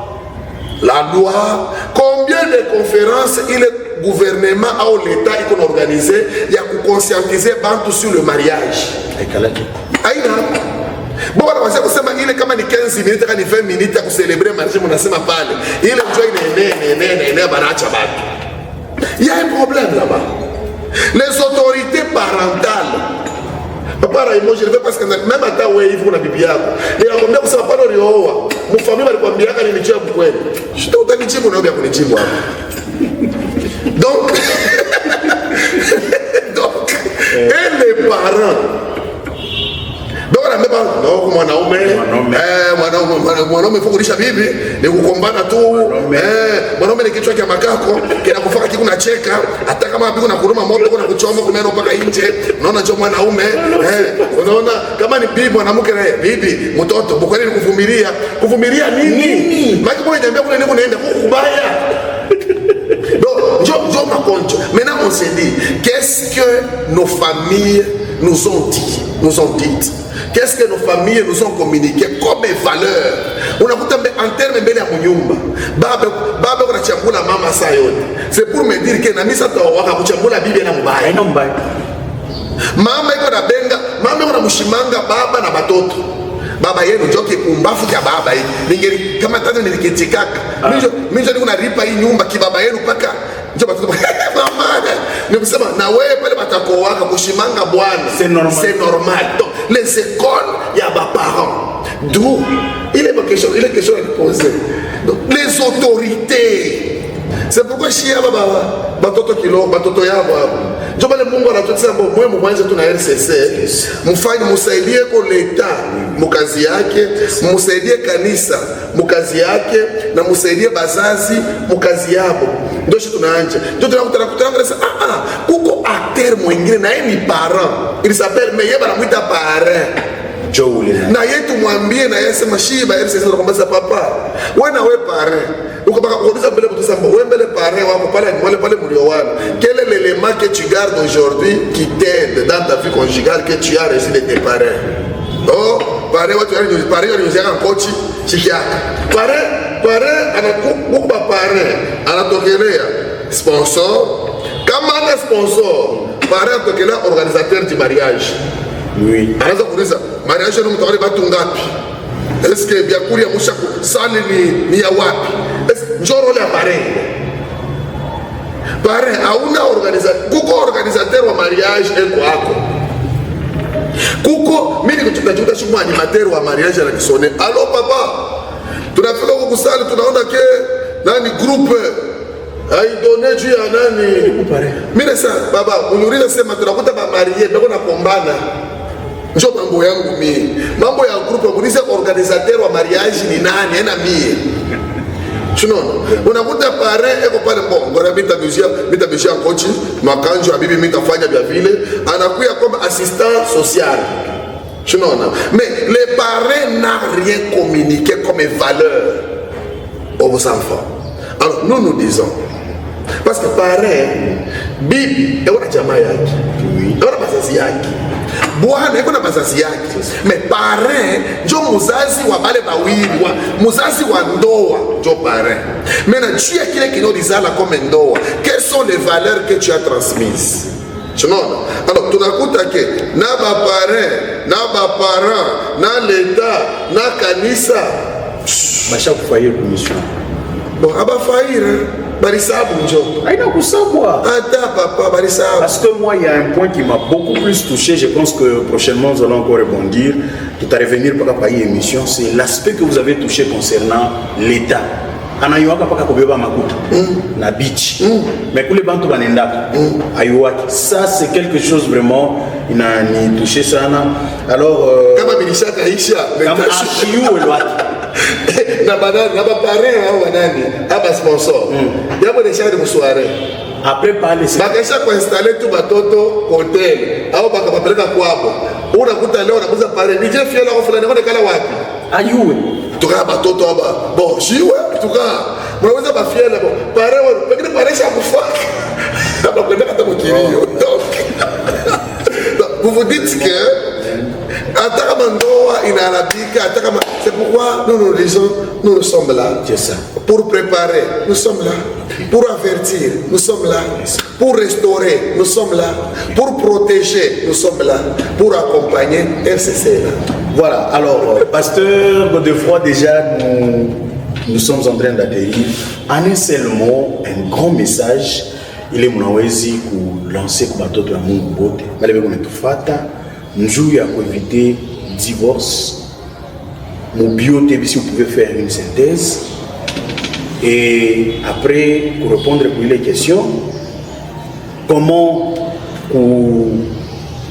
[SPEAKER 2] La loi, combien de conférences le gouvernement ou l'État est organisé, il y a pour conscientiser bantu sur le mariage. Aïna. Bon, on va dire il est comme 15 minutes, 20 minutes pour célébrer le mariage, on a sema pale. Il est il y a un problème là-bas. Les autorités parentales. Papa Raymond, je ne veux pas que même à ta way, il faut la Bible. Et la combien vous savez pas le rioa. Mon famille va le combien quand il est pour elle. Je t'ai dit que vous bien pour les donc, et les parents. Donc on a même pas non mwanaume faut kulisha bibi ni kukombana tu mwanaume ni kichwa cha makako kinakufaka kiku nacheka hata kama bibi unakuruma moto kuna kuchoma kumeno mpaka nje unaona ndio mwanaume unaona kama ni bibi mwanamke naye bibi mtoto bukwani ni kuvumilia nini maki mbona niambia kule niko naenda kukubaya donc jo makonjo. Maintenant on s'est dit qu'est-ce que nos familles nous ont dit. Qu'est-ce que nos familles nous ont communiqué comme valeur? On a vu en termes mbele ya munyumba. Baba kuna chambula mama saa yote. C'est pour me dire que na misa waka kuchambula bibi na mbaya.
[SPEAKER 1] Ina mbaya.
[SPEAKER 2] Mama iko na benga, mama iko na mshimanga baba na batoto. Baba yenu joke kumbafu ya baba hii. Ningeri kama tata nilikitikaka. Mimi niko na ripa hii nyumba kibaba yenu paka. Ndio batoto. Mama. Ni kusema na wewe pale batakoaka kushimanga bwana. C'est normal. Donc les écoles, il y a des parents. D'où il est question à poser. Donc, les autorités. C'est pourquoi je suis là, batoto kilo, batoto yabo. Je vais le mungu na tout ça, moi mwanzo tuna RCC. Mfanye msaidie kwa leta mkazi yake, msaidie kanisa mkazi yake na msaidie bazazi mkazi yabo. Ndio sisi tunaanza. Ndio tunakutana sasa kuko acteur mwingine na yeye ni parent. Il s'appelle Meye banamuita parent.
[SPEAKER 1] Joule.
[SPEAKER 2] Na yetu mwambie na yeye sema shiba RCC anakwambia papa. Wewe na wewe parent. Ukabaka kuuliza mbele mtu sasa wewe mbele parent wako pale mliowana. Quel est l'élément que tu gardes aujourd'hui qui t'aide dans ta vie conjugale que tu as reçu de tes parents? Oh, parent watu wananiuzia kochi chikiaka. Parent anakupa parent anatokelea sponsor. Kama ana sponsor, parent atokelea organisateur du mariage.
[SPEAKER 1] Oui.
[SPEAKER 2] Anaanza kuuliza mariage ni mtawali batu ngapi? Est-ce que biakuri ya mushaku sali ni ya wapi? Njoro le parent. Parent hauna kuko organisateur wa mariage eko hako. Kuko mimi nikuchukuta shumwa animateur wa mariage la kisone. Allo papa. Tunafika huko kusali tunaona ke nani groupe aidone juu ya nani? Mimi sasa baba uniuliza sema tunakuta ba marié bako na kombana. Njo mambo yangu mimi. Mambo ya groupe uniuliza organisateur wa mariage ni nani? Ena mie. Tunaona unakuta parent eko pale mbona mitabishia coach makanjo ya bibi mitafanya vya vile anakuya comme assistant social. Tunaona mais les parents n'ont rien communiqué comme valeur aux enfants. Alors nous disons parce que parent bibi eko na jamaa yake. Eko na bazazi yake. Bwana eko na bazazi yake. Mais parent njo muzazi wa bale bawili wa muzazi wa ndoa njo parent. Maintenant tu es kile kinolizala comme ndoa. Quelles sont les valeurs que tu as transmises? Tu vois? Alors tunakuta ke na ba parent na l'État na kanisa
[SPEAKER 1] basha kufaye commission.
[SPEAKER 2] Bon, aba faillir, barisabu njo.
[SPEAKER 1] Aïna Koussaboua.
[SPEAKER 2] Attends, papa, barisabu.
[SPEAKER 1] Parce que moi, il y a un point qui m'a beaucoup plus touché. Je pense que prochainement, nous allons encore rebondir. Tout à revenir par rapport à l'émission, c'est l'aspect que vous avez touché concernant l'État. Anayuaka paka kobeba makuta na beach mais pour les bantu banendaka ayuaki ça c'est quelque chose vraiment inani touché sana alors
[SPEAKER 2] kama bilisha kaisha
[SPEAKER 1] kama ashiu elwaki
[SPEAKER 2] na banani na bapare au banani aba sponsor yabo de chari soirée
[SPEAKER 1] après parler c'est
[SPEAKER 2] bakesha ko installer tout batoto hotel au bakapeleka kwabo unakuta leo unakuza pare nije fiela ko fulani ngone kala wapi
[SPEAKER 1] ayuwe
[SPEAKER 2] tuka batoto aba bon jiwe tuka mnaweza bafiela bon pare wao pengine pare cha kufa aba kwenda kata mkirio donc vous vous dites que ataka mandoa inarabika ataka c'est pourquoi nous disons nous sommes là
[SPEAKER 1] c'est ça
[SPEAKER 2] pour préparer nous sommes là pour avertir nous sommes là pour restaurer nous sommes là pour protéger nous sommes là pour accompagner RCC là.
[SPEAKER 1] Voilà, alors, pasteur Godefroy, déjà, nous sommes en train d'atterrir. En un seul mot, un grand message. Il est mon pour lancer comme bateau de la Mungobote. Malgré comme tout fata, nous jouons à éviter divorce. Mon bioté, si vous pouvez faire une synthèse. Et après, pour répondre pour les questions, comment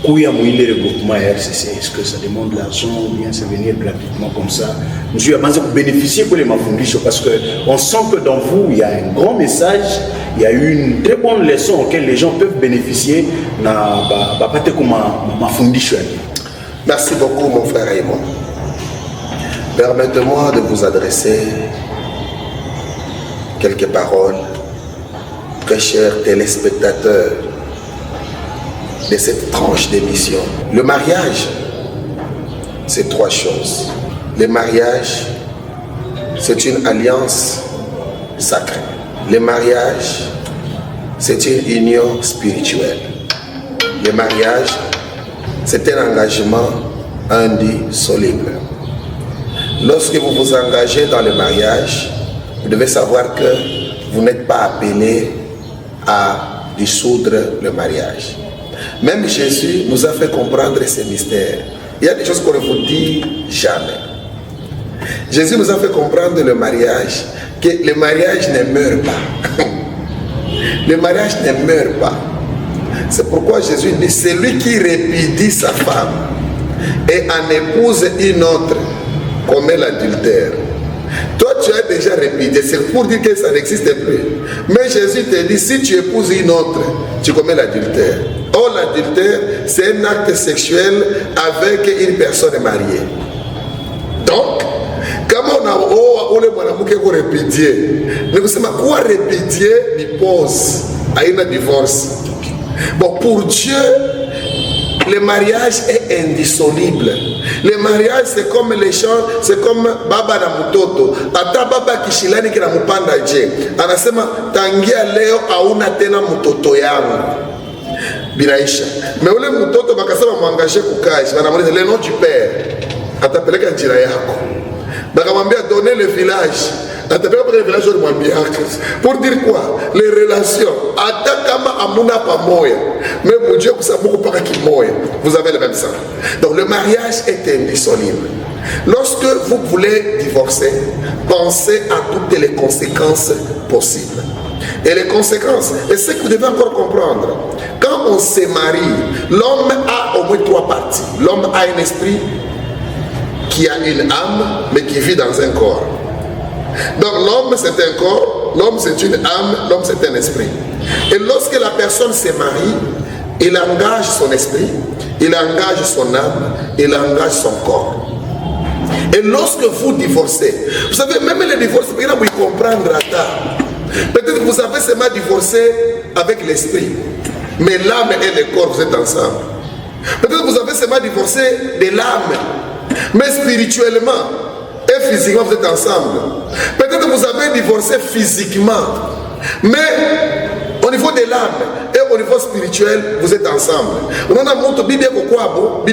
[SPEAKER 1] où il y a le regroupement RCC, est-ce que ça demande de l'argent ou bien ça venir gratuitement comme ça? Je vais penser que bénéficier pour les mafundisho parce qu'on sent que dans vous, il y a un grand message, il y a eu une très bonne leçon auquel les gens peuvent bénéficier.
[SPEAKER 2] Merci beaucoup mon frère Raymond. Permettez-moi de vous adresser quelques paroles, très chers téléspectateurs de cette tranche d'émission. Le mariage, c'est trois choses. Le mariage, c'est une alliance sacrée. Le mariage, c'est une union spirituelle. Le mariage, c'est un engagement indissoluble. Lorsque vous vous engagez dans le mariage, vous devez savoir que vous n'êtes pas appelé à dissoudre le mariage. Même Jésus nous a fait comprendre ces mystères. Il y a des choses qu'on ne vous dit jamais. Jésus nous a fait comprendre le mariage, que le mariage ne meurt pas. Le mariage ne meurt pas. C'est pourquoi Jésus dit, celui qui répudie sa femme et en épouse une autre commet l'adultère. Toi, tu as déjà répudié, c'est pour dire que ça n'existe plus. Mais Jésus te dit, si tu épouses une autre, tu commets l'adultère. Or, l'adultère, c'est un acte sexuel avec une personne mariée. Donc, comment on a répudié, nous savons quoi répudier, il pose à une divorce. Bon, pour Dieu, le mariage est indissoluble. Le mariage, c'est comme les chants, c'est comme Baba na Mutoto. Ata Baba kishilani kina mupanda je. Anasema, tangia leo hauna tena mutoto yangu. Biraisha. Mais ule mutoto bakasema muangaje kukaji. Banamuuliza le nom du père. Atapeleka njira yako. Bakamwambia donner le village. Atapeleka le village de mwambia. Pour dire quoi? Les relations. Ata kama amuna pamoya. Même Dieu kusabuku paka kimoya. Vous avez le même sang. Donc le mariage est indissoluble. Lorsque vous voulez divorcer, pensez à toutes les conséquences possibles. Et les conséquences, et ce que vous devez encore comprendre, quand on se marie, l'homme a au moins trois parties. L'homme a un esprit qui a une âme, mais qui vit dans un corps. Donc l'homme c'est un corps, l'homme c'est une âme, l'homme c'est un esprit. Et lorsque la personne se marie, il engage son esprit, il engage son âme, il engage son corps. Et lorsque vous divorcez, vous savez, même les divorces, vous comprendre à ça. Peut-être que vous avez seulement divorcé avec l'esprit, mais l'âme et le corps, vous êtes ensemble. Peut-être que vous avez seulement divorcé de l'âme, mais spirituellement et physiquement, vous êtes ensemble. Peut-être que vous avez divorcé physiquement, mais au niveau de l'âme et au niveau spirituel, vous êtes ensemble. On a montré Bible Kokwabo,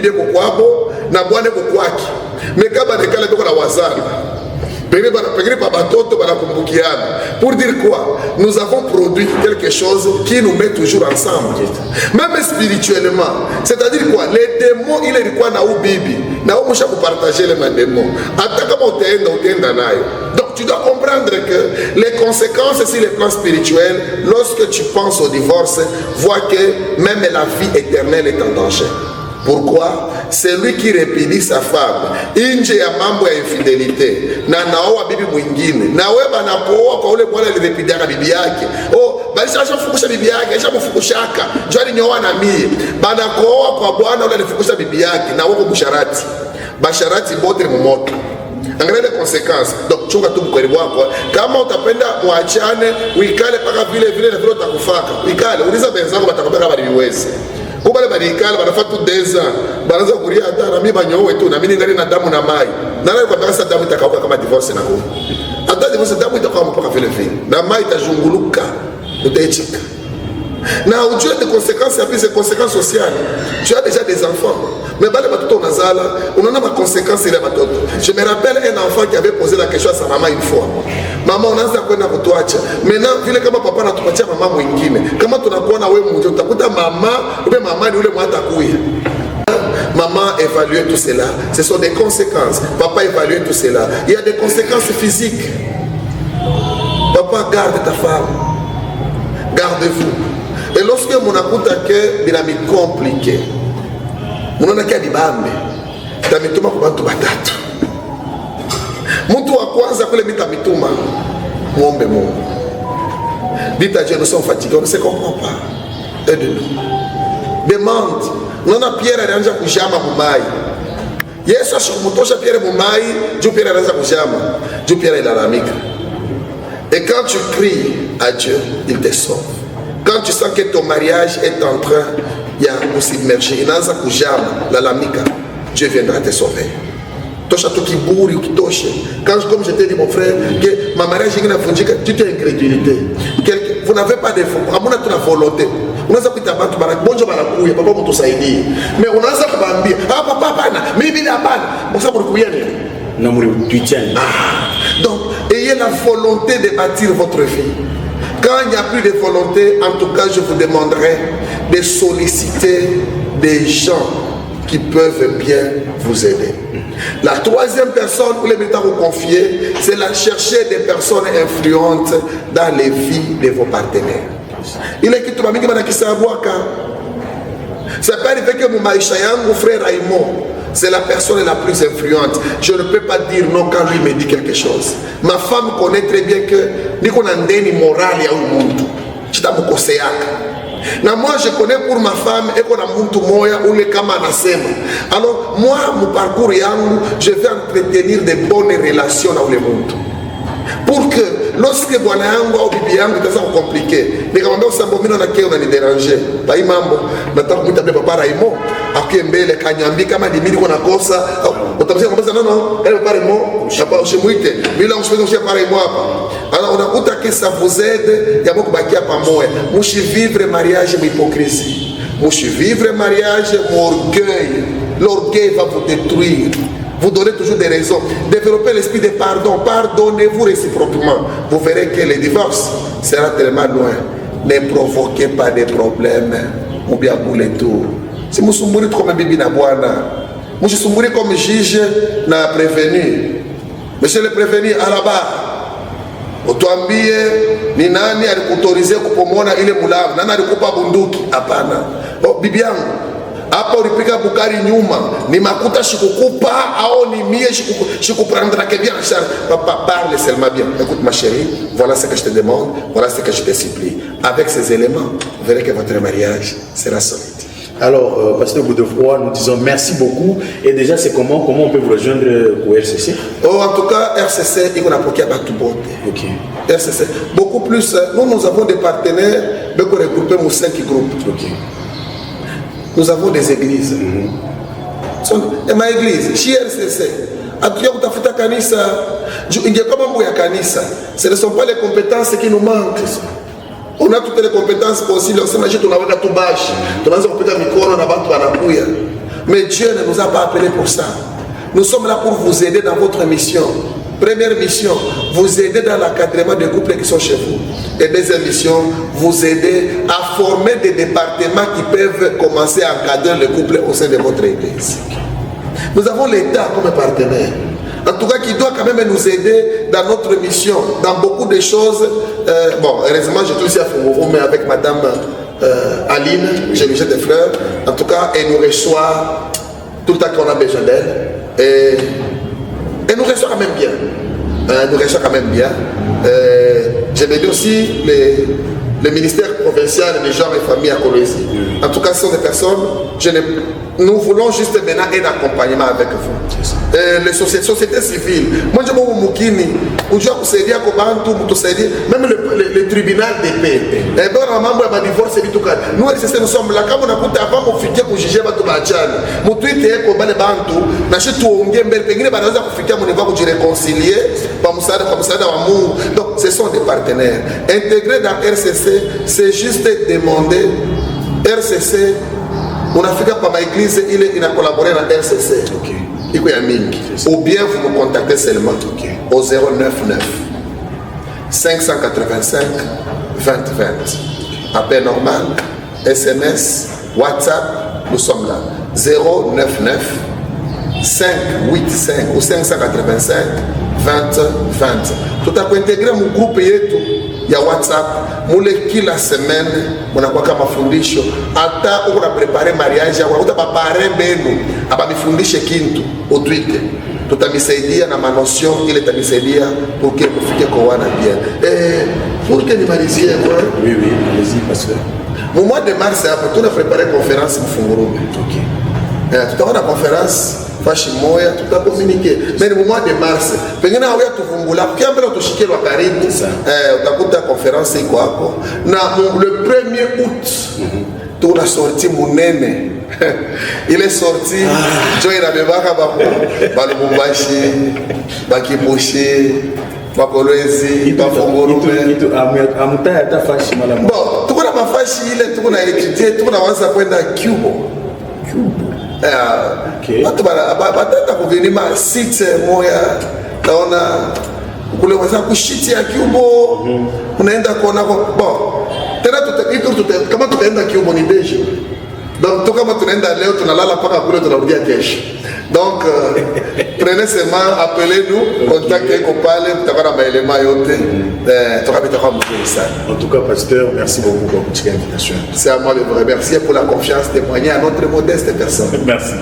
[SPEAKER 2] na Bwane Kokwaki. Mais quand on est calé, on a wazal. Pour dire quoi? Nous avons produit quelque chose qui nous met toujours ensemble. Même spirituellement. C'est-à-dire quoi? Les démons, il est quoi? Bibi. Partager les démons. Donc tu dois comprendre que les conséquences sur les plans spirituels, lorsque tu penses au divorce, vois que même la vie éternelle est en danger. Pourquoi? C'est lui qui répudie sa femme. Inje ya mambo ya infidélité. Na naoa bibi mwingine. Na wewe banapoa kwa ule bwana alirepudiaka bibi yake. Oh, balisha fukusha bibi yake, aisha mfukushaka. Jwali nyoa na mie. Banakoa kwa bwana ule alifukusha bibi yake na wako busharati. Basharati bote mu moto. Angalia les conséquences. Donc chunga tu mkweli wako. Kama utapenda muachane, uikale paka vile na vile utakufaka. Uikale, uliza wenzako batakwambia kama niwezi. Kubale barikala banafatu 2 ans banaanza kuria hata na mimi banyowe tu na mimi ngali na damu na mai na kwa sasa damu itakauka kama divorce na kwa hata divorce damu itakuwa mpaka vile na mai itajunguluka utaichika na ujue des conséquences et puis ces conséquences sociales. Tu as déjà des enfants mais bale batoto nazala unaona ma conséquences ile batoto. Je me rappelle un enfant qui avait posé la question à sa maman une fois. Mama unaanza kwenda kutuacha. Maintenant vile kama papa anatupatia mama mwingine. Kama tunakuona wewe mmoja utakuta mama ube mama ni ule mwata kuya. Maman évaluait tout cela. Ce sont des conséquences. Papa évaluait tout cela. Il y a des conséquences physiques. Papa garde ta femme. Gardez-vous. Et lorsque mon akuta que binami compliqué. Unaona kia dibambe. Tamituma kwa watu batatu. Mtu wa kwanza kule mitamituma muombe Mungu. Dites à Dieu, nous sommes fatigués, on ne se comprend pas. Aide-nous. Demande. Unaona Pierre alianza kujama mumai. Yesu ashikumutosha Pierre mumai, Dieu Pierre alianza kujama. Dieu Pierre ilalamika. Et quand tu cries à Dieu, il te sauve. Quand tu sens que ton mariage est en train de s'immerger, il anaanza kujama, lalamika, Dieu viendra te sauver. Tosha tu kiburi ukitoshe. Quand comme je t'ai dit mon frère que ma mariage est vunjika, tu t'es incrédulité. Vous n'avez pas d'effort, hamuna tuna volonté. Unaweza kuita watu bana bonjo banakuya baba mtusaidie. Mais unaanza kubambia, ah papa hapana, mimi bila hapana. Msa mlikuya nini?
[SPEAKER 1] Na mlikuitiana.
[SPEAKER 2] Donc, ayez la volonté de bâtir votre vie. Quand il n'y a plus de volonté, en tout cas, je vous demanderai de solliciter des gens qui peuvent bien vous aider. La troisième personne où les médecins vous confier, c'est la chercher des personnes influentes dans les vies de vos partenaires. Il est qui tout le monde qui savoir quand ça peut arriver que mon mon frère Raymond, c'est la personne la plus influente. Je ne peux pas dire non quand lui me dit quelque chose. Ma femme connaît très bien que ni qu'on a ndeni morale ya umuntu. Na moi je connais pour ma femme et qu'on a muntu moya ou le kama anasema. Alors moi mon parcours yangu, je vais entretenir de bonnes relations avec le muntu. Pour que lorsque bwana yangu au bibi yangu itaanza kukomplike, nikamwambia usambo mimi na keo unaniderange. Bai mambo nataka kumwita papa Raymond akiye mbele kanyambi kama ni mimi niko nakosa utamsikia kwamba non papa Raymond chapa usimuite bila usiweze papa Raymond hapa. Alors unakuta que ça vous aide ya kubakia pamoja. Mushi vivre mariage hypocrisie. Mushi vivre mariage orgueil. L'orgueil va vous détruire. Vous donnez toujours des raisons. Développez l'esprit de pardon. Pardonnez-vous réciproquement. Vous verrez que le divorce sera tellement loin. Ne provoquez pas de problèmes. Ou bien boule tout. Si vous soumourez comme un bibi na boana, vous soumourez comme juge na prévenu. Monsieur le prévenu à la barre. Utuambie ni nani alikuautorize kupomona ile mulavu? Nani alikupa bunduki? Hapana. Oh, bibi yangu hapa ulipika bukari nyuma ni makuta shikukupa au ni mie shikuprendra que bien charge. Papa, parle seulement bien. Écoute ma chérie, voilà ce que je te demande, voilà ce que je te supplie. Avec ces éléments, vous verrez que votre mariage sera solide.
[SPEAKER 1] Alors, Pasteur Godefroy, nous disons merci beaucoup. Et déjà, c'est comment on peut vous rejoindre au RCC?
[SPEAKER 2] Oh, en tout cas, RCC, il y a tout bon.
[SPEAKER 1] Ok.
[SPEAKER 2] RCC. Beaucoup plus, nous avons des partenaires, nous avons regroupé nos 5 groupes. Ok. Nous avons des églises. Et ma église, chez RCC, ce ne sont pas les compétences qui nous manquent. On a toutes les compétences possibles. Mais Dieu ne nous a pas appelés pour ça. Nous sommes là pour vous aider dans votre mission. Première mission, vous aider dans l'encadrement des couples qui sont chez vous. Et deuxième mission, vous aider à former des départements qui peuvent commencer à encadrer les couples au sein de votre église. Nous avons l'État comme partenaire. En tout cas, qui doit quand même nous aider dans notre mission, dans beaucoup de choses. Bon, heureusement, je suis ici à Fongovo, mais avec Madame Aline, j'ai mis des fleurs. En tout cas, elle nous reçoit tout le temps qu'on a besoin d'elle. Et elle nous reçoit quand même bien. Nous reçoit quand même bien. Je vais dire aussi le ministère provincial des genres et familles à Colosie. En tout cas, ce sont des personnes, nous voulons juste maintenant un accompagnement avec vous. Les sociétés civiles. Moi, je vois Moukini, où je sais dire même le tribunal de paix. Et bien, on a un divorce. Nous, nous sommes là, quand on a coupé avant, on fitait pour juger Batou Bachan. Mon tweet est qu'on va les bantou, n'achète tout, on vient, mais on va fitter, on va vous réconcilier, comme ça, d'amour. Donc, ce sont des partenaires. Intégrer dans RCC, c'est juste demander RCC. On a fait par ma église, il a collaboré dans RCC. Ou bien vous nous contactez seulement au 099 585 2020. Appel normal, SMS, WhatsApp, nous sommes là. 099 585 ou 585 2020. Tout à coup intégrer mon groupe il y a WhatsApp, kila semaine, on a quoi mafundisho, hata on a préparé mariage, on a préparé beno, aba mifundishe kintu au Twitter. Tout a misaidia na manotion, il est misaidia pour que vous fiquiez qu'on a bien. Et pour que nous mariziez,
[SPEAKER 1] oui, allez-y, pasteur.
[SPEAKER 2] Au mois de mars, après tout, on a préparé une conférence pour Funguru. Tout à l'heure, la conférence, Fashimoya, tout a communiqué. Mais au mois de mars, pengine awia tuvumbula, kiambele tushike wa karibu, utakuta conférence iko hapo. Na le 1er août, tu as sorti Munene. Il est sorti, Joy Nabebaka Balubumbashi, Bakibushi, Bakolwezi, Bafongoro. Bon, tout le monde a fashi, tout le monde a étudié, tout le monde a kwenda Cuba. Batata kuvenir ma site moya naona kule wasa kushitia Cuba unaenda kuona bon tena kama tutaenda Cuba ni deje donc kama tunaenda leo tunalala paka kule tunarudia kesho donc prenez seulement appelez-nous contactez Kopale tutakana maelema yote tukapita kwa mzuri sana.
[SPEAKER 1] En tout cas pasteur, merci beaucoup pour votre invitation.
[SPEAKER 2] C'est à moi de vous remercier pour la confiance témoignée à notre modeste personne.
[SPEAKER 1] Merci.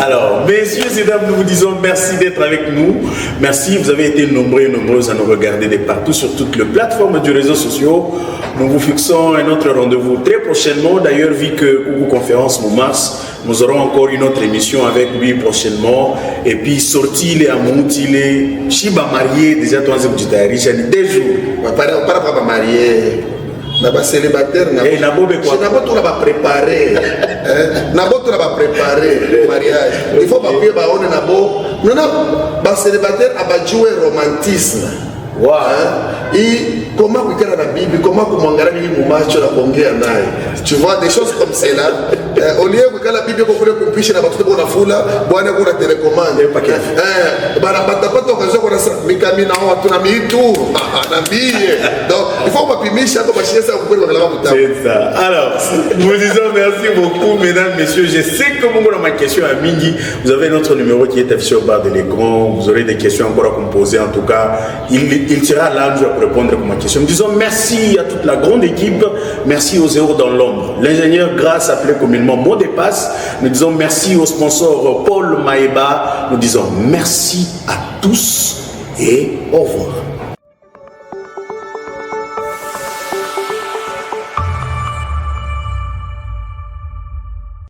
[SPEAKER 1] Alors, messieurs et dames, nous vous disons merci d'être avec nous. Merci, vous avez été nombreux et nombreuses à nous regarder de partout sur toutes les plateformes du réseau sociaux. Nous vous fixons un autre rendez-vous très prochainement. D'ailleurs, vu que Kougou Conférence mars, nous aurons encore une autre émission avec lui prochainement. Et puis, sorti les amouti, les Chiba marié, déjà, toi, c'est des jours.
[SPEAKER 2] Pas marié. Naba célibataire, nabo tout là préparé, nabo tout là préparé mariage. Il faut pas payer ba on nabo. Non ba célibataire a jouer romantisme.
[SPEAKER 1] Wow.
[SPEAKER 2] Et comment vous la Bible, comment vous mangez le match la bongé naï. Tu vois des choses comme cela. Au lieu que la Bible qu'on voulait qu'on puisse na batu bona fula, bwana kuna télécommande. Bara patapata okazo kuna mikami na watu na mitu na biye. Donc il faut pas pimisha kwa chiesa kwa kweli la mutamu.
[SPEAKER 1] C'est ça. Alors, nous disons merci beaucoup mesdames, messieurs. Je sais que vous avez ma question à Mingi. Vous avez notre numéro qui est affiché au bas de l'écran. Vous aurez des questions encore à composer. En tout cas, il sera là pour répondre à ma question. Nous disons merci à toute la grande équipe. Merci aux héros dans l'ombre. L'ingénieur Grâce, appelé communément Mot de Passe. Nous disons merci au sponsor Paul Maeba. Nous disons merci à tous et au revoir.